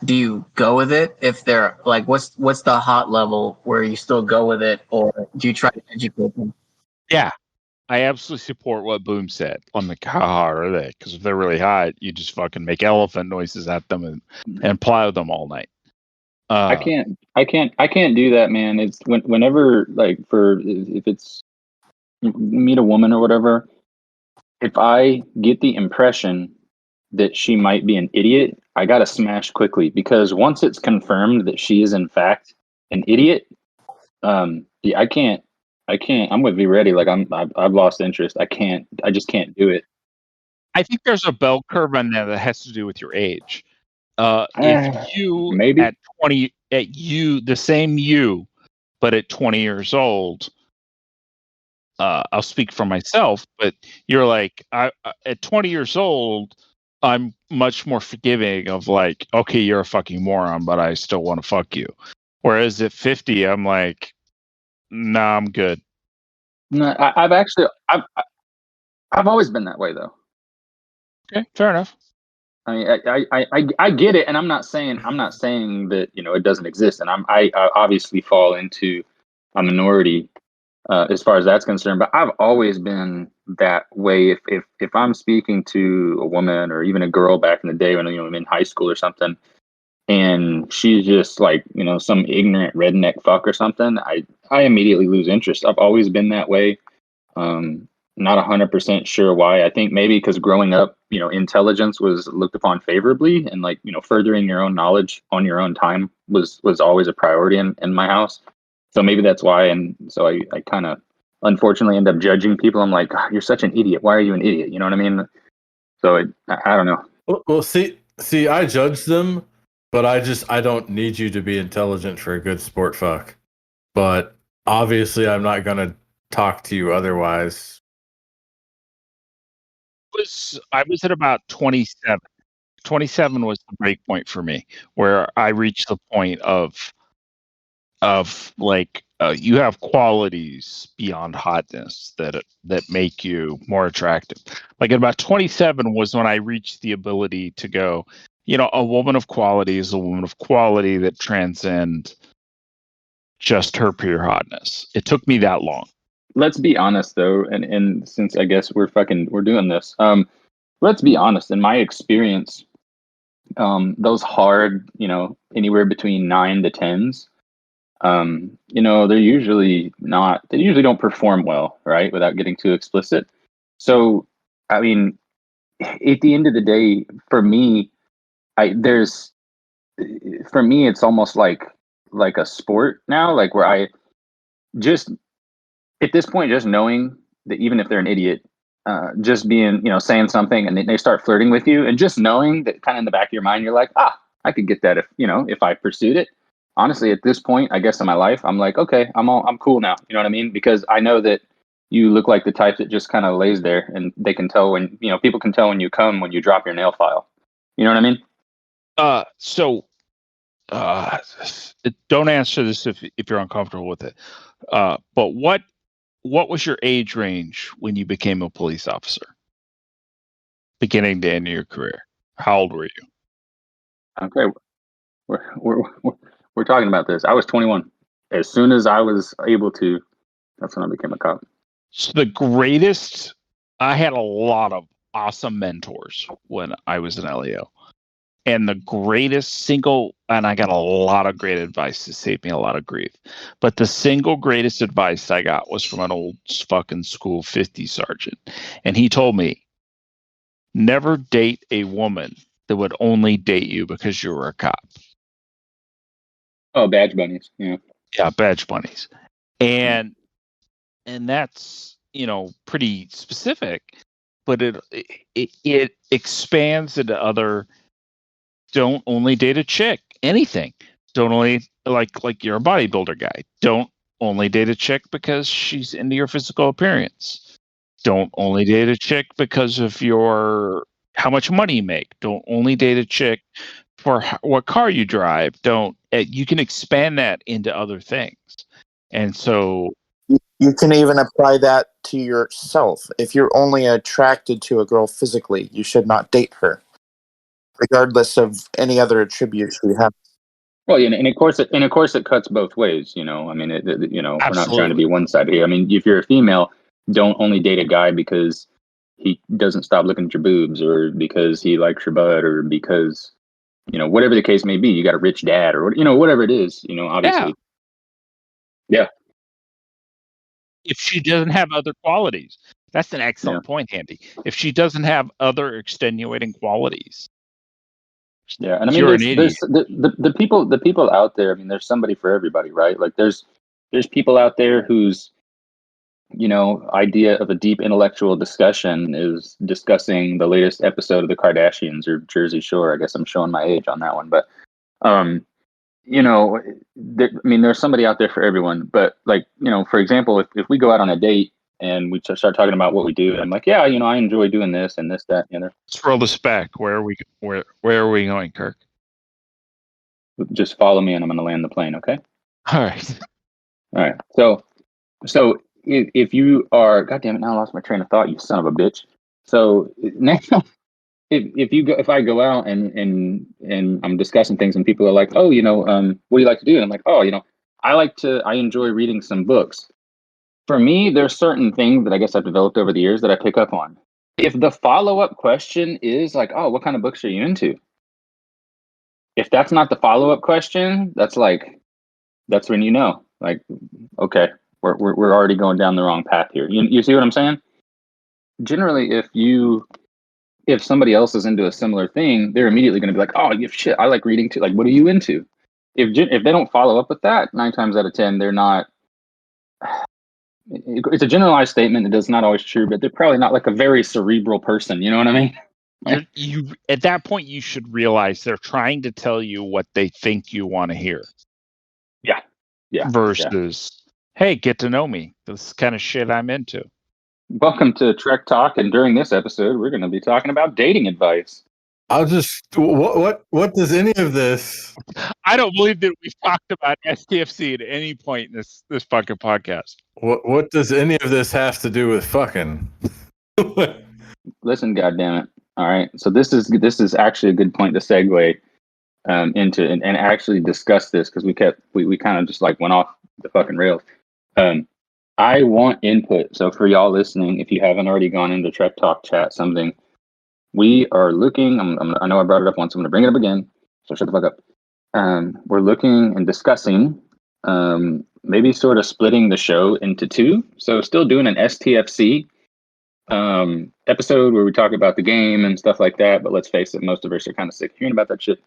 Do you go with it? If they're what's the hot level where you still go with it, or do you try to educate them? Yeah, I absolutely support what Boom said. I'm like, how hot are they? Because if they're really hot, you just fucking make elephant noises at them and plow them all night. I can't do that, man. It's whenever if it's meet a woman or whatever, if I get the impression that she might be an idiot, I gotta smash quickly, because once it's confirmed that she is in fact an idiot, I can't. I'm with vreddy. I've lost interest. I just can't do it. I think there's a bell curve on that has to do with your age. If you maybe at 20, the same you, but at 20 years old, I'll speak for myself, but you're at 20 years old, I'm much more forgiving of like, okay, you're a fucking moron, but I still want to fuck you. Whereas at 50, I'm like, nah, I'm good. No, I've always been that way though. Okay, fair enough. I mean, I get it, and I'm not saying that it doesn't exist, and I obviously fall into a minority as far as that's concerned. But I've always been that way. If I'm speaking to a woman or even a girl back in the day when I'm in high school or something, and she's just like some ignorant redneck fuck or something, I immediately lose interest. I've always been that way. Not 100% sure why. I think maybe because growing up, intelligence was looked upon favorably, and like furthering your own knowledge on your own time was always a priority in my house. So maybe that's why. And so I kind of unfortunately end up judging people. I'm like, "God, you're such an idiot. Why are you an idiot?" You know what I mean? So I don't know. Well, see, I judge them, but I don't need you to be intelligent for a good sport fuck. But obviously, I'm not gonna talk to you otherwise. I was at about 27. 27 was the break point for me, where I reached the point of like you have qualities beyond hotness that make you more attractive. Like at about 27 was when I reached the ability to go, a woman of quality is a woman of quality that transcend just her pure hotness. It took me that long. Let's be honest though, and since I guess we're doing this, let's be honest. In my experience, those hard, anywhere between 9 to 10s, they're usually not. They usually don't perform well, right? Without getting too explicit. So, I mean, at the end of the day, for me, it's almost like a sport now, like where I just at this point, just knowing that even if they're an idiot, just being, saying something and they start flirting with you, and just knowing that kind of in the back of your mind, you're like, I could get that if I pursued it. Honestly, at this point, I guess in my life, I'm like, okay, I'm cool now. You know what I mean? Because I know that you look like the type that just kind of lays there, and they can tell when, people can tell when you come when you drop your nail file. You know what I mean? Don't answer this if you're uncomfortable with it. But what was your age range when you became a police officer? Beginning to end of your career. How old were you? Okay, we're talking about this. I was 21. As soon as I was able to, that's when I became a cop. So I had a lot of awesome mentors when I was an LEO. And the greatest and I got a lot of great advice to save me a lot of grief. But the single greatest advice I got was from an old fucking school 50 sergeant. And he told me, never date a woman that would only date you because you were a cop. Oh, badge bunnies. Yeah. Yeah, badge bunnies. And that's, pretty specific, but it expands into other. Don't only date a chick. Anything. Don't only like you're a bodybuilder guy. Don't only date a chick because she's into your physical appearance. Don't only date a chick because of how much money you make. Don't only date a chick for what car you drive. You can expand that into other things. And so you can even apply that to yourself. If you're only attracted to a girl physically, you should not date her, regardless of any other attributes you have. Well, yeah, and of course, it cuts both ways. I mean, we're not trying to be one sided here. I mean, if you're a female, don't only date a guy because he doesn't stop looking at your boobs, or because he likes your butt, or because whatever the case may be. You got a rich dad, or whatever it is. Obviously, yeah. If she doesn't have other qualities, that's an excellent point, Andy. If she doesn't have other extenuating qualities. Yeah, and I mean, there's the people out there. I mean, there's somebody for everybody, right? Like, there's people out there whose idea of a deep intellectual discussion is discussing the latest episode of the Cardassians or Jersey Shore. I guess I'm showing my age on that one, but there's somebody out there for everyone. But like, for example, if we go out on a date and we start talking about what we do. And I'm like, yeah, I enjoy doing this and this, that, and the other. Let's roll this back. Where are we going, Kirk? Just follow me, and I'm going to land the plane. Okay. All right. All right. So if you are, God damn it, now I lost my train of thought, you son of a bitch. So now, if I go out and I'm discussing things and people are like, oh, what do you like to do? And I'm like, oh, I enjoy reading some books. For me, there's certain things that I guess I've developed over the years that I pick up on. If the follow-up question is like, oh, what kind of books are you into? If that's not the follow-up question, that's when like, okay, we're already going down the wrong path here. You see what I'm saying? Generally, if somebody else is into a similar thing, they're immediately going to be like, oh, shit, I like reading too. Like, what are you into? If they don't follow up with that, 9 times out of 10, they're not. It's a generalized statement. It does not always true, but they're probably not like a very cerebral person. You know what I mean? You at that point, you should realize they're trying to tell you what they think you want to hear. Yeah. Versus, hey, get to know me. This kind of shit I'm into. Welcome to Trek Talk, and during this episode, we're going to be talking about dating advice. I'll just what does any of this? I don't believe that we've talked about STFC at any point in this fucking podcast. What does any of this have to do with fucking? Listen, goddammit. All right, so this is actually a good point to segue into and actually discuss this, because we kind of just like went off the fucking rails. I want input. So for y'all listening, if you haven't already gone into Trek Talk chat something, we are looking. I know I brought it up once. I'm going to bring it up again. So shut the fuck up. We're looking and discussing maybe sort of splitting the show into 2. So still doing an STFC episode where we talk about the game and stuff like that. But let's face it, most of us are kind of sick of hearing about that shit.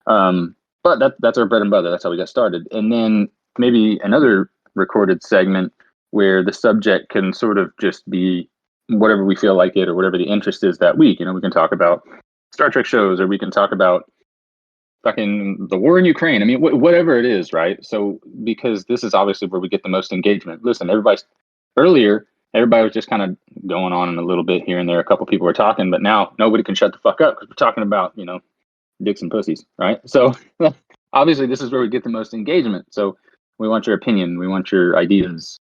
But that's our bread and butter. That's how we got started. And then maybe another recorded segment where the subject can sort of just be whatever we feel like it, or whatever the interest is that week. We can talk about Star Trek shows, or we can talk about fucking the war in Ukraine. I mean, whatever it is, right? So, because this is obviously where we get the most engagement. Listen, everybody was just kind of going on a little bit here and there. A couple people were talking, but now nobody can shut the fuck up because we're talking about, dicks and pussies, right? So obviously this is where we get the most engagement. So we want your opinion. We want your ideas.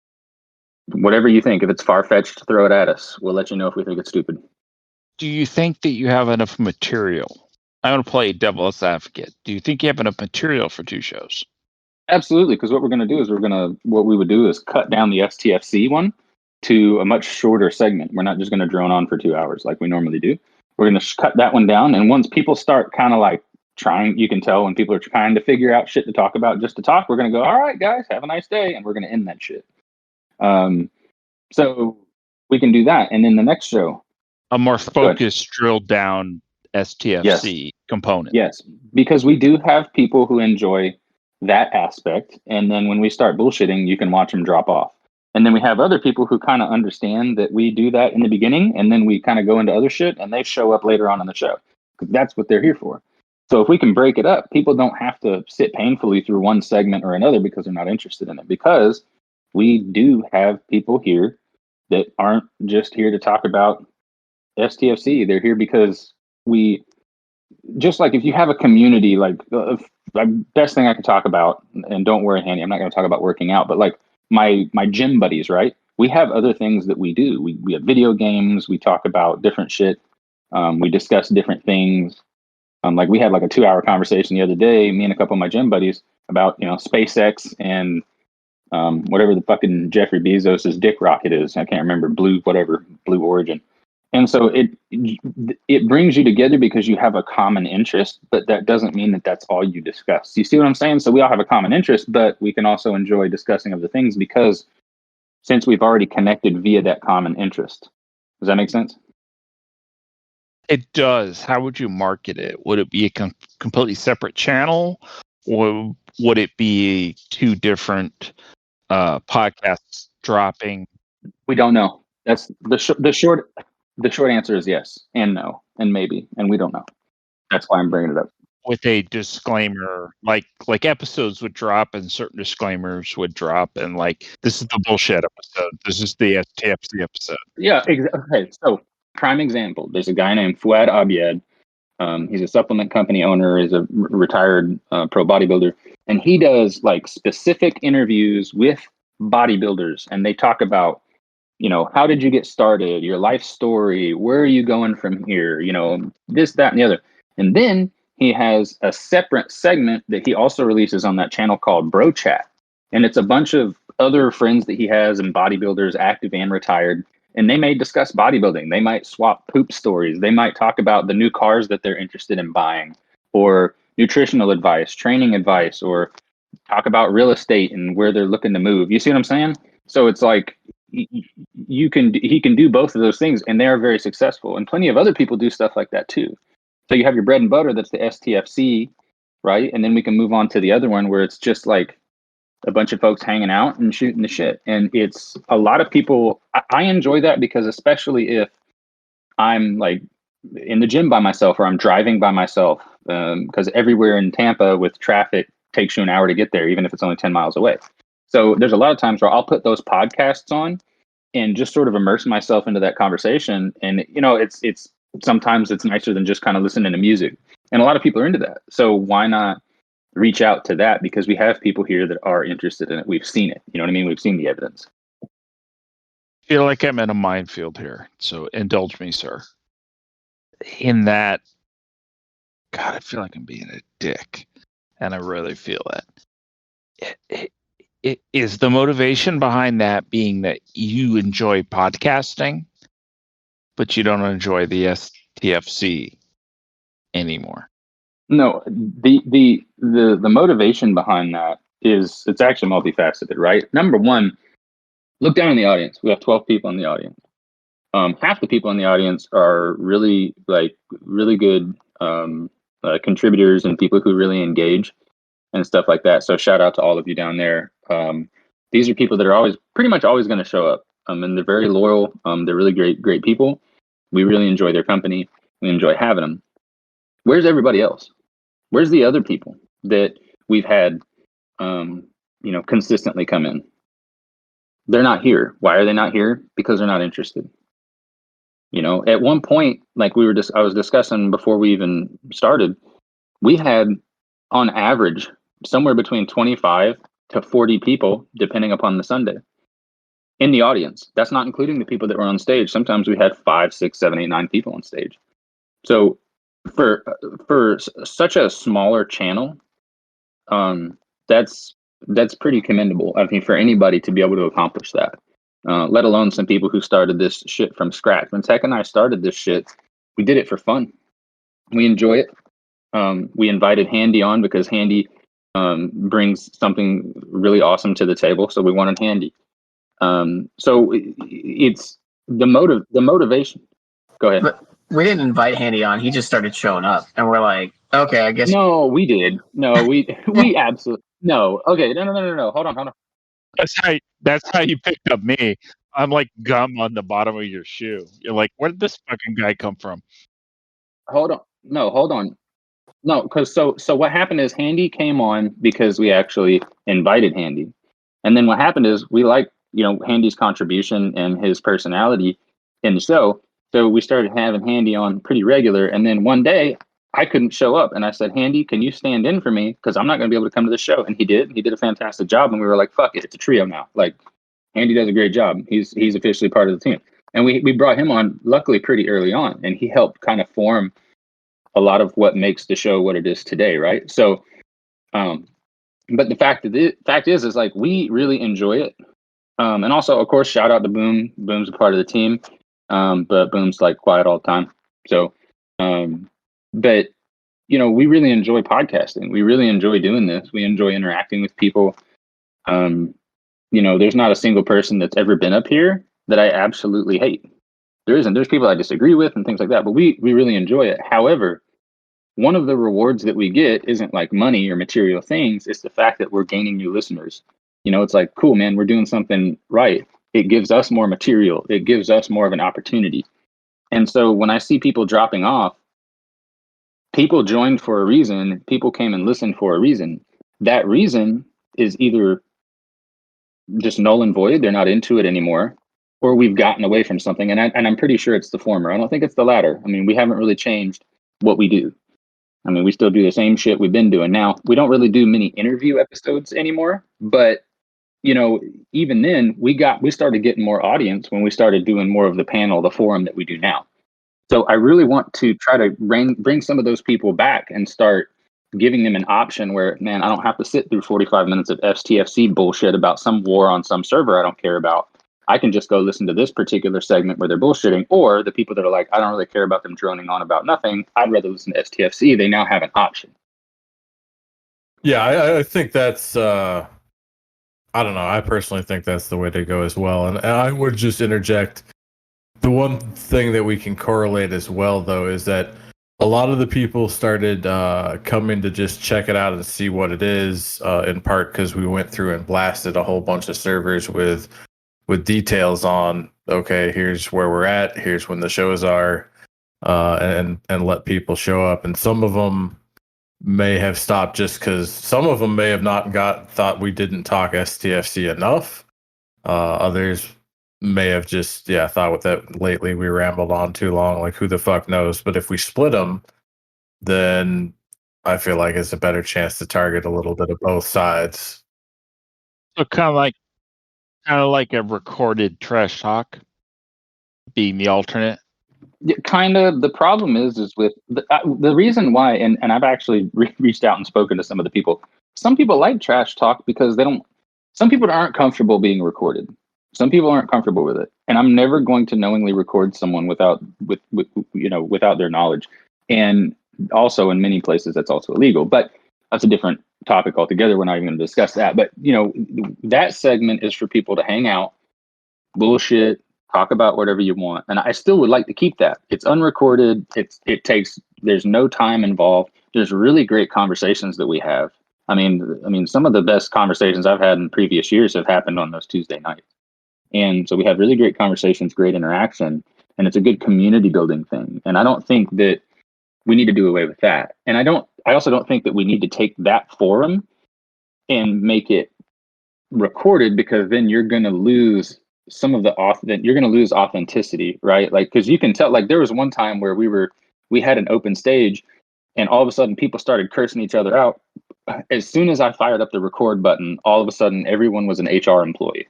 Whatever you think. If it's far-fetched, throw it at us. We'll let you know if we think it's stupid. Do you think that you have enough material? I'm going to play devil's advocate. Do you think you have enough material for 2 shows? Absolutely, because what we're going to do is what we would do is cut down the STFC one to a much shorter segment. We're not just going to drone on for 2 hours like we normally do. We're going to cut that one down, and once people start kind of like trying, you can tell when people are trying to figure out shit to talk about just to talk, we're going to go, all right, guys, have a nice day, and we're going to end that shit. So we can do that, and then the next show, a more focused, drilled down STFC component. Yes, because we do have people who enjoy that aspect, and then when we start bullshitting, you can watch them drop off. And then we have other people who kind of understand that we do that in the beginning, and then we kind of go into other shit, and they show up later on in the show, because that's what they're here for. So if we can break it up, people don't have to sit painfully through one segment or another because they're not interested in it, because we do have people here that aren't just here to talk about STFC. They're here because we, just like if you have a community, like the best thing I can talk about, and don't worry, Handy, I'm not going to talk about working out, but like my gym buddies, right? We have other things that we do. We have video games. We talk about different shit. We discuss different things. Like we had like a 2-hour conversation the other day, me and a couple of my gym buddies, about SpaceX and whatever the fucking Jeffrey Bezos's dick rocket is. I can't remember, Blue Origin. And so it brings you together because you have a common interest, but that doesn't mean that that's all you discuss. You see what I'm saying? So we all have a common interest, but we can also enjoy discussing other things because since we've already connected via that common interest. Does that make sense? It does. How would you market it? Would it be a completely separate channel, or would it be 2 different podcasts dropping? We don't know. That's the short answer is yes and no and maybe, and we don't know. That's why I'm bringing it up. with a disclaimer, like episodes would drop and certain disclaimers would drop, and like, this is the bullshit episode. This is the STFC episode. Yeah, okay. So, prime example. There's a guy named Fuad Abiad. He's a supplement company owner. Is a retired pro bodybuilder, and he does like specific interviews with bodybuilders, and they talk about, how did you get started, your life story, where are you going from here, this, that, and the other. And then he has a separate segment that he also releases on that channel called Bro Chat. And it's a bunch of other friends that he has and bodybuilders, active and retired. And they may discuss bodybuilding. They might swap poop stories. They might talk about the new cars that they're interested in buying, or nutritional advice, training advice, or talk about real estate and where they're looking to move. You see what I'm saying? So it's like he can do both of those things, and they are very successful. And plenty of other people do stuff like that too. So you have your bread and butter, that's the STFC, right? And then we can move on to the other one where it's just like a bunch of folks hanging out and shooting the shit. And it's a lot of people. I enjoy that because, especially if I'm like in the gym by myself or I'm driving by myself, because everywhere in Tampa with traffic takes you an hour to get there, even if it's only 10 miles away. So there's a lot of times where I'll put those podcasts on and just sort of immerse myself into that conversation. And, it's sometimes it's nicer than just kind of listening to music. And a lot of people are into that. So why not reach out to that? Because we have people here that are interested in it. We've seen it. You know what I mean? We've seen the evidence. I feel like I'm in a minefield here. So indulge me, sir. In that, God, I feel like I'm being a dick. And I really feel that. It is the motivation behind that being that you enjoy podcasting, but you don't enjoy the STFC anymore? No, the motivation behind that is, it's actually multifaceted, right? Number one, look down in the audience. We have 12 people in the audience. Half the people in the audience are really good contributors and people who really engage and stuff like that. So shout out to all of you down there. These are people that are pretty much always going to show up, and they're very loyal. They're really great people. We really enjoy their company. We enjoy having them. Where's everybody else? Where's the other people that we've had, consistently come in? They're not here. Why are they not here? Because they're not interested. At one point, like I was discussing before we even started, we had on average somewhere between 25 to 40 people, depending upon the Sunday, in the audience. That's not including the people that were on stage. Sometimes we had 5, 6, 7, 8, 9 people on stage. So for such a smaller channel, that's pretty commendable. I think for anybody to be able to accomplish that, let alone some people who started this shit from scratch. When Tech and I started this shit, we did it for fun. We enjoy it. We invited Handy on because Handy brings something really awesome to the table, so we wanted Handy. So it's the motivation. Go ahead. But we didn't invite Handy on. He just started showing up, and we're like, okay, I guess. No, we did. No, we absolutely no. Okay, no. Hold on. That's how you picked up me. I'm like gum on the bottom of your shoe. You're like, where did this fucking guy come from? Hold on. No, because so what happened is Handy came on because we actually invited Handy, and then what happened is we liked Handy's contribution and his personality in the show, so we started having Handy on pretty regular. And then one day I couldn't show up, and I said, Handy, can you stand in for me, because I'm not going to be able to come to the show? And he did. He did a fantastic job, and we were like, fuck it, it's a trio now. Like, Handy does a great job. He's officially part of the team, and we brought him on luckily pretty early on, and he helped kind of form a lot of what makes the show what it is today, right? So, but the fact is like we really enjoy it, and also, of course, shout out to Boom. Boom's a part of the team, but Boom's like quiet all the time. So, but we really enjoy podcasting. We really enjoy doing this. We enjoy interacting with people. There's not a single person that's ever been up here that I absolutely hate. There isn't. There's people I disagree with and things like that, but we really enjoy it. However, one of the rewards that we get isn't like money or material things. It's the fact that we're gaining new listeners. It's like, cool, man, we're doing something right. It gives us more material. It gives us more of an opportunity. And so when I see people dropping off, people joined for a reason. People came and listened for a reason. That reason is either just null and void. They're not into it anymore, or we've gotten away from something. And I'm pretty sure it's the former. I don't think it's the latter. I mean, we haven't really changed what we do. I mean, we still do the same shit we've been doing. Now, we don't really do many interview episodes anymore, but you know, even then we started getting more audience when we started doing more of the panel, the forum that we do now. So I really want to try to bring some of those people back and start giving them an option where, man, I don't have to sit through 45 minutes of STFC bullshit about some war on some server I don't care about. I can just go listen to this particular segment where they're bullshitting, or the people that are like, I don't really care about them droning on about nothing. I'd rather listen to STFC. They now have an option. Yeah, I think that's, I don't know. I personally think that's the way to go as well. And I would just interject. The one thing that we can correlate as well, though, is that a lot of the people started coming to just check it out and see what it is, in part because we went through and blasted a whole bunch of servers with details on, okay, here's where we're at, here's when the shows are, and let people show up. And some of them may have stopped just because some of them may have not thought we didn't talk STFC enough. Others may have just thought with that lately we rambled on too long, like who the fuck knows. But if we split them, then I feel like it's a better chance to target a little bit of both sides. So kind of like a recorded trash talk being the alternate. Yeah, kind of. The problem is with the reason why, and I've actually reached out and spoken to some of the people. Some people like trash talk because some people aren't comfortable being recorded. Some people aren't comfortable with it, and I'm never going to knowingly record someone without their knowledge. And also, in many places, that's also illegal. But that's a different topic altogether. We're not even going to discuss that. But that segment is for people to hang out, bullshit, talk about whatever you want. And I still would like to keep that. It's unrecorded. There's no time involved. There's really great conversations that we have. I mean, some of the best conversations I've had in previous years have happened on those Tuesday nights. And so we have really great conversations, great interaction, and it's a good community building thing. And I don't think that we need to do away with that. And I also don't think that we need to take that forum and make it recorded, because then you're going to lose some of you're going to lose authenticity, right? Like, because you can tell, like, there was one time where we had an open stage and all of a sudden people started cursing each other out. As soon as I fired up the record button, all of a sudden everyone was an HR employee.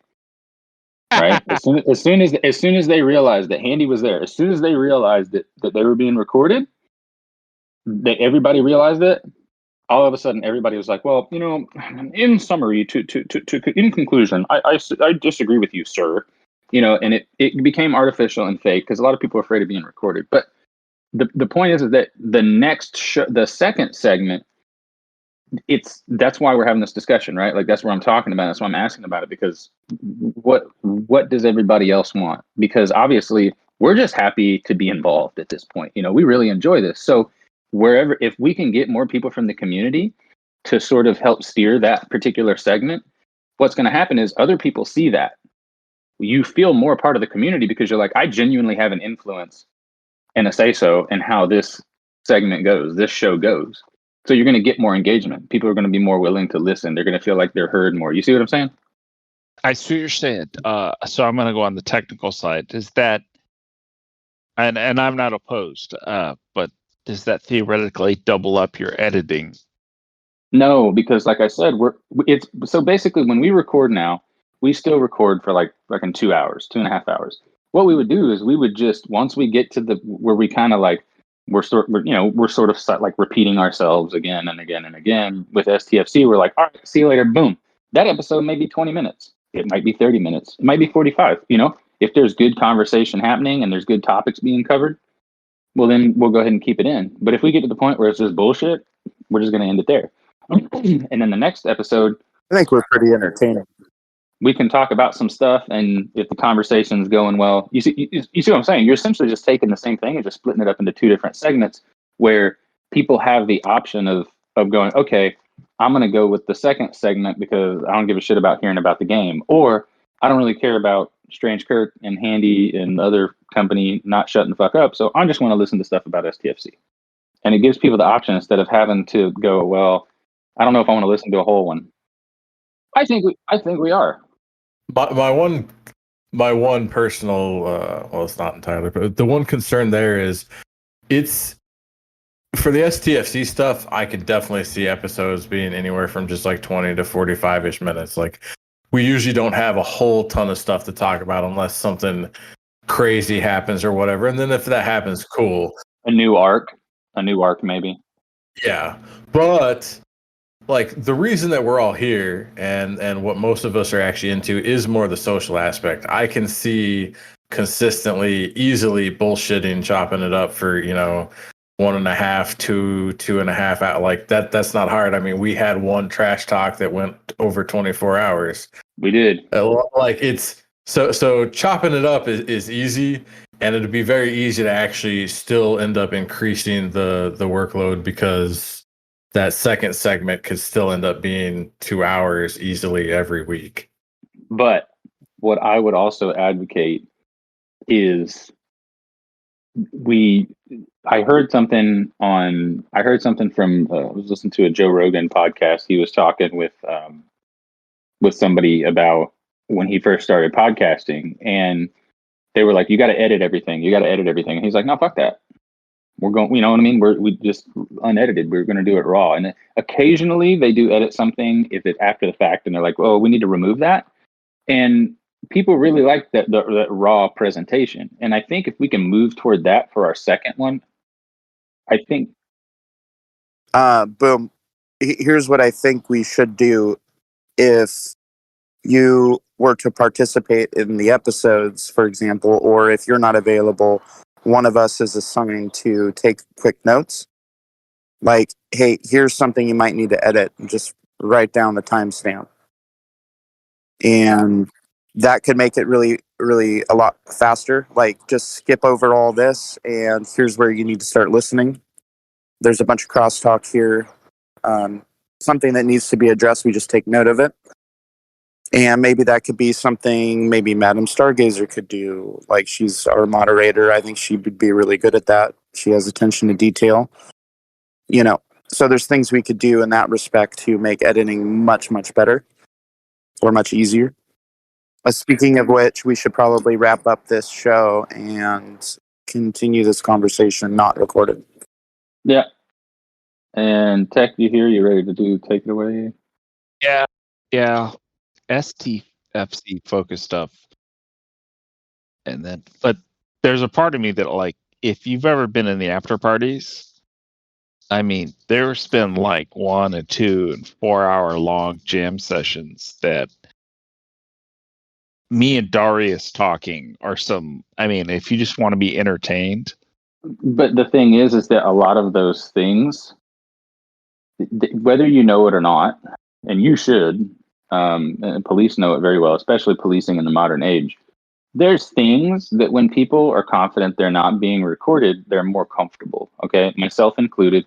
Right. As soon as they realized that Handy was there, as soon as they realized that they were being recorded, that everybody realized it. All of a sudden, everybody was like, "Well, in summary, in conclusion, I disagree with you, sir." And it became artificial and fake because a lot of people are afraid of being recorded. But the point is that the second segment, that's why we're having this discussion, right? Like, that's what I'm talking about. That's why I'm asking about it, because what does everybody else want? Because obviously we're just happy to be involved at this point. We really enjoy this. So if we can get more people from the community to sort of help steer that particular segment, what's going to happen is other people see that. You feel more part of the community because you're like, I genuinely have an influence and a say-so in how this segment goes, this show goes. So you're going to get more engagement. People are going to be more willing to listen. They're going to feel like they're heard more. You see what I'm saying? I see what you're saying. So I'm going to go on the technical side. Is that, and I'm not opposed, but does that theoretically double up your editing? No, because like I said, so basically when we record now, we still record for like in 2 hours, 2.5 hours. What we would do is we would just, once we get to where we kind of like, we're sort of like repeating ourselves again and again and again. With STFC, we're like, all right, see you later. Boom. That episode may be 20 minutes. It might be 30 minutes. It might be 45. If there's good conversation happening and there's good topics being covered, well, then we'll go ahead and keep it in. But if we get to the point where it's just bullshit, we're just going to end it there. And then the next episode, I think we're pretty entertaining. We can talk about some stuff, and if the conversation's going well, you see what I'm saying? You're essentially just taking the same thing and just splitting it up into two different segments where people have the option of going, okay, I'm going to go with the second segment because I don't give a shit about hearing about the game, or I don't really care about Strange Kirk and Handy and the other company not shutting the fuck up, so I just want to listen to stuff about STFC. And it gives people the option instead of having to go, well, I don't know if I want to listen to a whole one. I think we are. My one personal, well, it's not entirely, but the one concern there is, it's for the STFC stuff. I could definitely see episodes being anywhere from just like 20 to 45-ish minutes. Like, we usually don't have a whole ton of stuff to talk about unless something crazy happens or whatever. And then if that happens, cool. A new arc maybe. Yeah, but like the reason that we're all here and what most of us are actually into is more the social aspect. I can see consistently, easily bullshitting, chopping it up for 1.5, 2.5 out. Like that's not hard. I mean, we had one trash talk that went over 24 hours. We did. Like it's so chopping it up is easy, and it'd be very easy to actually still end up increasing the workload, because that second segment could still end up being 2 hours easily every week. But what I would also advocate is I heard something from I was listening to a Joe Rogan podcast. He was talking with somebody about when he first started podcasting, and they were like, you got to edit everything. And he's like, no, fuck that. We're going, you know what I mean? We just unedited. We're going to do it raw. And occasionally they do edit something if it's after the fact, and they're like, oh, we need to remove that. And people really like that raw presentation. And I think if we can move toward that for our second one, I think. Boom. Here's what I think we should do. If you were to participate in the episodes, for example, or if you're not available, one of us is assigned to take quick notes. Like, hey, here's something you might need to edit, and just write down the timestamp. And that could make it really, really a lot faster. Like, just skip over all this, and here's where you need to start listening. There's a bunch of crosstalk here. Something that needs to be addressed, we just take note of it. And maybe that could be something maybe Madam Stargazer could do. Like, she's our moderator. I think she would be really good at that. She has attention to detail. So there's things we could do in that respect to make editing much, much better or much easier. Speaking of which, we should probably wrap up this show and continue this conversation not recorded. Yeah. And Tech, you here? You ready to take it away? Yeah. STFC focused stuff. And then, but there's a part of me that, like, if you've ever been in the after parties, I mean, there's been like 1 and 2 and 4 hour long jam sessions that me and Darius talking are some, I mean, if you just want to be entertained. But the thing is that a lot of those things, whether you know it or not, and you should, and police know it very well, especially policing in the modern age. There's things that when people are confident they're not being recorded, they're more comfortable. Okay, myself included,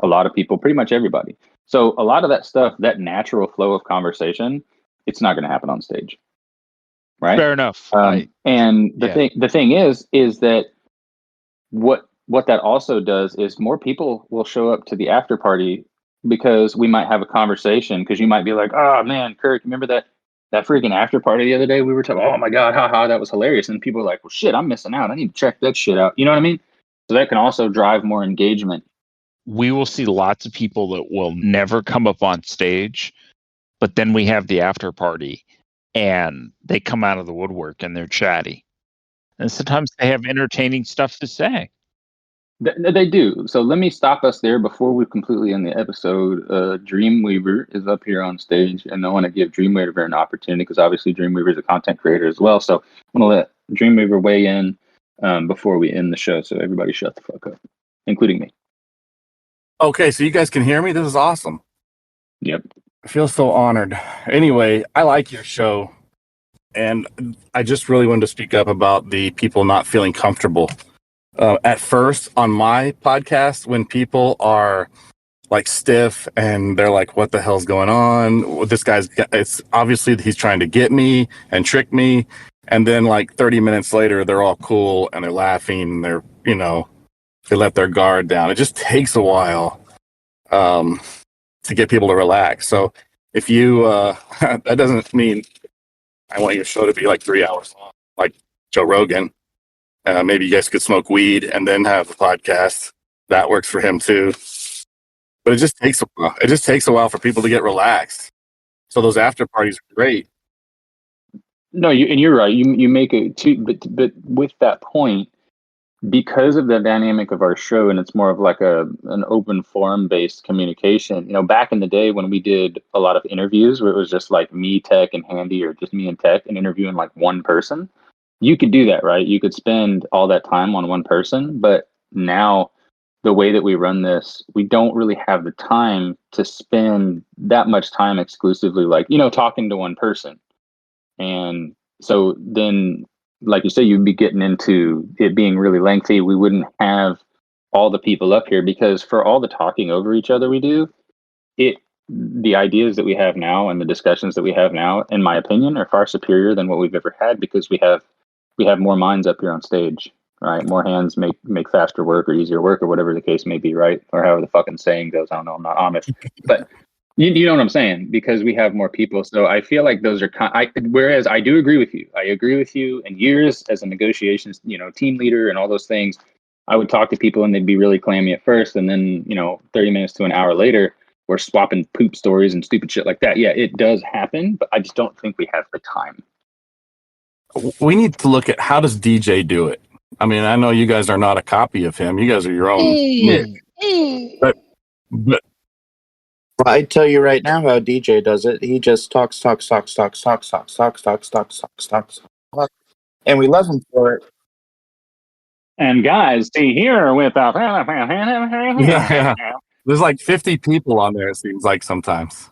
a lot of people, pretty much everybody. So a lot of that stuff, that natural flow of conversation, it's not going to happen on stage, right? Fair enough. And the thing is that what that also does is more people will show up to the after party, because we might have a conversation, because you might be like, oh man, Kirk, remember that freaking after party the other day? We were talking, oh my God, haha, that was hilarious. And people are like, well, shit, I'm missing out. I need to check that shit out. You know what I mean? So that can also drive more engagement. We will see lots of people that will never come up on stage, but then we have the after party and they come out of the woodwork and they're chatty. And sometimes they have entertaining stuff to say. They do. So let me stop us there before we completely end the episode. DreamWeaver is up here on stage, and I want to give DreamWeaver an opportunity, because obviously DreamWeaver is a content creator as well. So I'm going to let DreamWeaver weigh in before we end the show. So everybody shut the fuck up, including me. Okay, so you guys can hear me? This is awesome. Yep. I feel so honored. Anyway, I like your show, and I just really wanted to speak up about the people not feeling comfortable. At first, on my podcast, when people are like stiff and they're like, what the hell's going on? This guy's, it's obviously he's trying to get me and trick me. And then like 30 minutes later, they're all cool and they're laughing and they're, they let their guard down. It just takes a while to get people to relax. So if you that doesn't mean I want your show to be like 3 hours long, like Joe Rogan. Maybe you guys could smoke weed and then have a podcast. That works for him too. But it just takes a while. It just takes a while for people to get relaxed. So those after parties are great. No, you're right. You make it too, but with that point, because of the dynamic of our show, and it's more of like an open forum based communication. Back in the day when we did a lot of interviews where it was just like me, Tech, and Handy, or just me and Tech, and interviewing like one person, you could do that, right? You could spend all that time on one person, but now the way that we run this, we don't really have the time to spend that much time exclusively like, talking to one person. And so then, like you say, you'd be getting into it being really lengthy. We wouldn't have all the people up here because for all the talking over each other we do, the ideas that we have now and the discussions that we have now, in my opinion, are far superior than what we've ever had because we have more minds up here on stage, right? More hands make faster work or easier work or whatever the case may be, right? Or however the fucking saying goes. I don't know. I'm not Amish, but you know what I'm saying? Because we have more people. So I feel like those are whereas I do agree with you. I agree with you. In years as a negotiations, team leader and all those things, I would talk to people and they'd be really clammy at first. And then, 30 minutes to an hour later, we're swapping poop stories and stupid shit like that. Yeah, it does happen, but I just don't think we have the time. We need to look at how does DJ do it? I mean, I know you guys are not a copy of him. You guys are your own niche. But I tell you right now how DJ does it. He just talks, and we love him for it. And guys, see here with yeah. There's like 50 people on there, it seems like sometimes.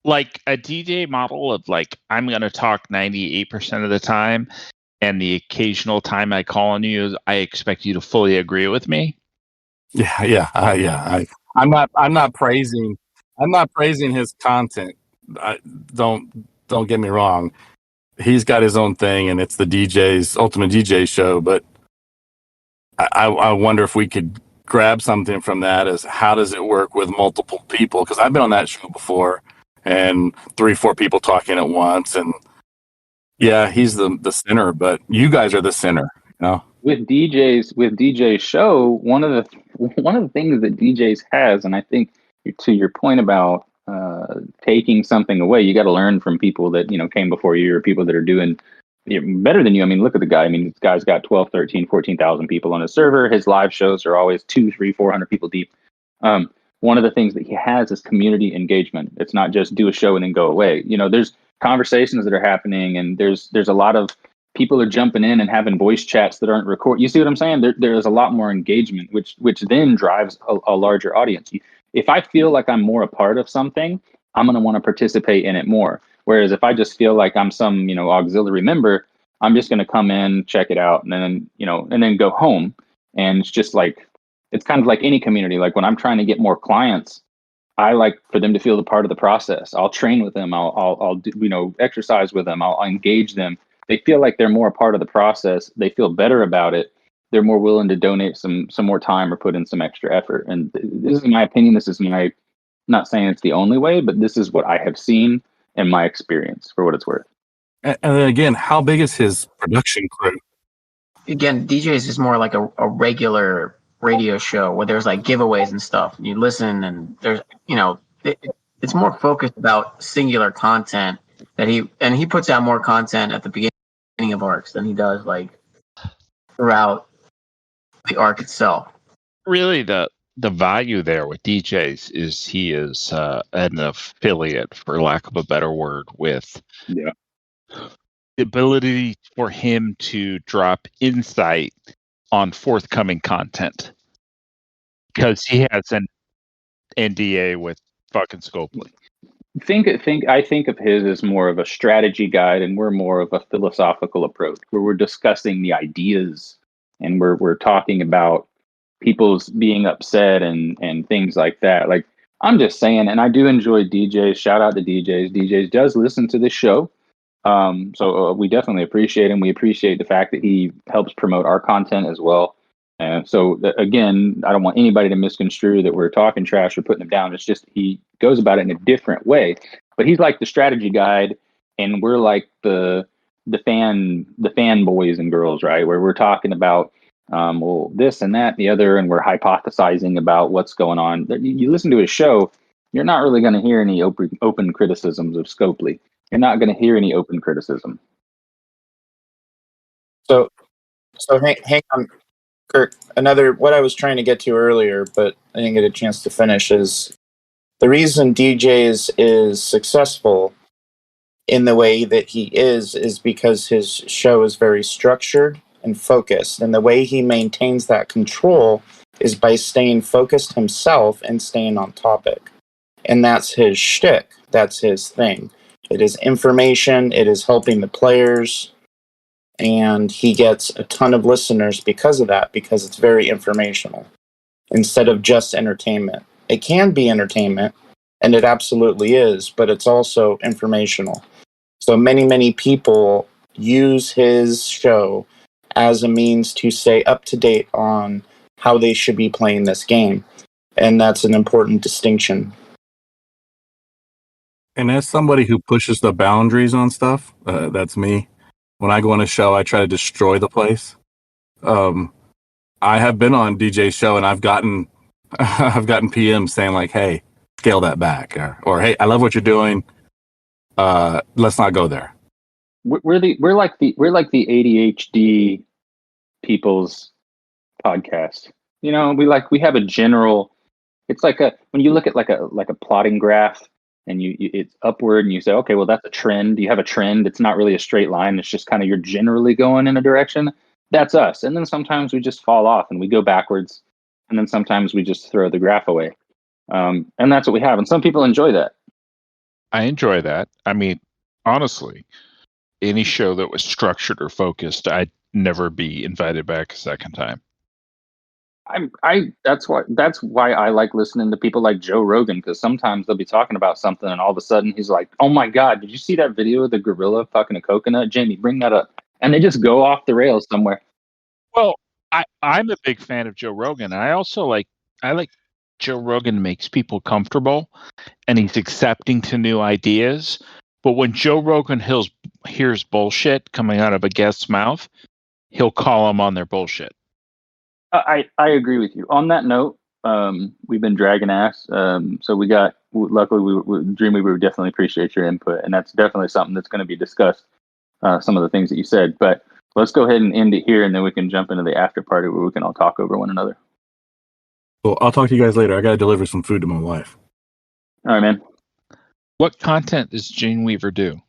Like a DJ model of like, I'm going to talk 98% of the time, and the occasional time I call on you, I expect you to fully agree with me. Yeah. I'm not praising his content. Don't get me wrong. He's got his own thing, and it's the DJ's ultimate DJ show. But I wonder if we could grab something from that as how does it work with multiple people? Because I've been on that show before, and 3-4 people talking at once, and yeah, he's the center, but you guys are the center. With DJ's show, one of the things that DJ's has, and I think to your point about taking something away, you got to learn from people that came before you or people that are doing better than you. I mean, look at the guy. I mean, this guy's got 12, 13, 14,000 people on his server. His live shows are always 200, 300, 400 people deep. One of the things that he has is community engagement. It's not just do a show and then go away. There's conversations that are happening, and there's a lot of people are jumping in and having voice chats that aren't recorded. You see what I'm saying? There's a lot more engagement, which then drives a larger audience. If I feel like I'm more a part of something, I'm going to want to participate in it more. Whereas if I just feel like I'm some, auxiliary member, I'm just going to come in, check it out, and then go home. And it's just like, it's kind of like any community. Like when I'm trying to get more clients, I like for them to feel the part of the process. I'll train with them. I'll do, exercise with them. I'll engage them. They feel like they're more a part of the process. They feel better about it. They're more willing to donate some more time or put in some extra effort. And this is my opinion. This is my, not saying it's the only way, but this is what I have seen in my experience for what it's worth. And then again, how big is his production crew? Again, DJs is more like a regular radio show where there's like giveaways and stuff. You listen and there's, it's more focused about singular content that he puts out more content at the beginning of arcs than he does like throughout the arc itself. Really, the value there with DJs is he is an affiliate, for lack of a better word, with the ability for him to drop insight on forthcoming content because he has an NDA with fucking Scopely. I think of his as more of a strategy guide, and we're more of a philosophical approach where we're discussing the ideas and we're talking about people's being upset and things like that. Like I'm just saying, and I do enjoy DJs. Shout out to DJs. DJs does listen to this show. So we definitely appreciate him. We appreciate the fact that he helps promote our content as well. Again, I don't want anybody to misconstrue that we're talking trash or putting them down. It's just he goes about it in a different way. But he's like the strategy guide, and we're like the fanboys and girls, right? Where we're talking about well, this and that and the other, and we're hypothesizing about what's going on. You listen to his show, you're not really going to hear any open criticisms of Scopely. You're not going to hear any open criticism. So hang on, Kirk. What I was trying to get to earlier, but I didn't get a chance to finish, is the reason DJs is successful in the way that he is because his show is very structured and focused. And the way he maintains that control is by staying focused himself and staying on topic. And that's his shtick. That's his thing. It is information. It is helping the players. And he gets a ton of listeners because of that, because it's very informational instead of just entertainment. It can be entertainment, and it absolutely is, but it's also informational. So many people use his show as a means to stay up to date on how they should be playing this game. And that's an important distinction. And as somebody who pushes the boundaries on stuff, that's me. When I go on a show, I try to destroy the place. I have been on DJ's show, and I've gotten PMs saying like, "Hey, scale that back," or "Hey, I love what you're doing. Let's not go there." We're like the ADHD people's podcast. You know, we have a general. It's like when you look at like a plotting graph, and it's upward, and you say, okay, well, that's a trend. You have a trend. It's not really a straight line. It's just kind of you're generally going in a direction. That's us. And then sometimes we just fall off and we go backwards, and then sometimes we just throw the graph away. And that's what we have. And some people enjoy that. I enjoy that. I mean, honestly, any show that was structured or focused, I'd never be invited back a second time. That's why I like listening to people like Joe Rogan, because sometimes they'll be talking about something and all of a sudden he's like, "Oh my God, did you see that video of the gorilla fucking a coconut? Jamie, bring that up." And they just go off the rails somewhere. Well, I'm a big fan of Joe Rogan. And I like Joe Rogan makes people comfortable and he's accepting to new ideas. But when Joe Rogan hears bullshit coming out of a guest's mouth, he'll call them on their bullshit. I agree with you. On that note, we've been dragging ass. So luckily, DreamWeaver would definitely appreciate your input. And that's definitely something that's going to be discussed, some of the things that you said. But let's go ahead and end it here, and then we can jump into the after party where we can all talk over one another. Well, I'll talk to you guys later. I got to deliver some food to my wife. All right, man. What content does DreamWeaver do?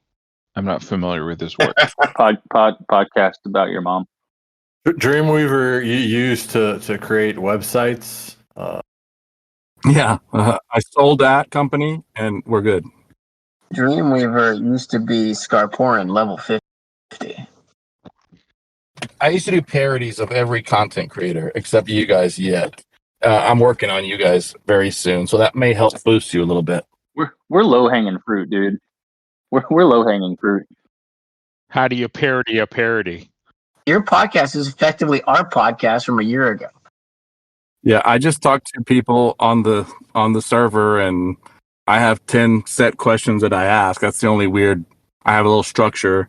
I'm not familiar with his work. Podcast about your mom. DreamWeaver you use to create websites. Yeah, I sold that company, and we're good. DreamWeaver used to be Scarporin level 50. I used to do parodies of every content creator except you guys yet. I'm working on you guys very soon, so that may help boost you a little bit. We're low hanging fruit, dude. We're low hanging fruit. How do you parody a parody? Your podcast is effectively our podcast from a year ago. Yeah, I just talked to people on the server, and I have 10 set questions that I ask. That's the only weird. I have a little structure,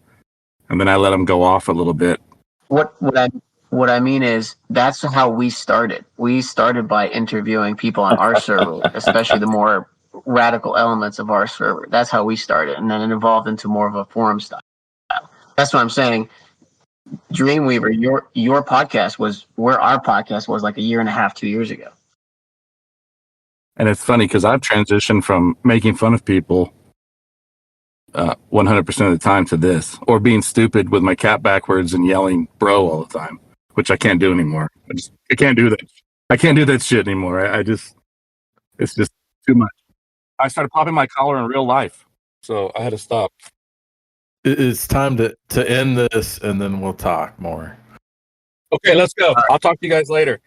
and then I let them go off a little bit. What I mean is that's how we started. We started by interviewing people on our server, especially the more radical elements of our server. That's how we started, and then it evolved into more of a forum style. That's what I'm saying. DreamWeaver, your podcast was where our podcast was like a year and a half, 2 years ago. And it's funny because I've transitioned from making fun of people 100% of the time to this, or being stupid with my cat backwards and yelling "bro" all the time, which I can't do anymore. I can't do that. I can't do that shit anymore. It's just too much. I started popping my collar in real life, so I had to stop. It's time to end this, and then we'll talk more. Okay, let's go. I'll talk to you guys later.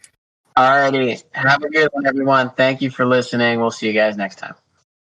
Alrighty. Have a good one, everyone. Thank you for listening. We'll see you guys next time.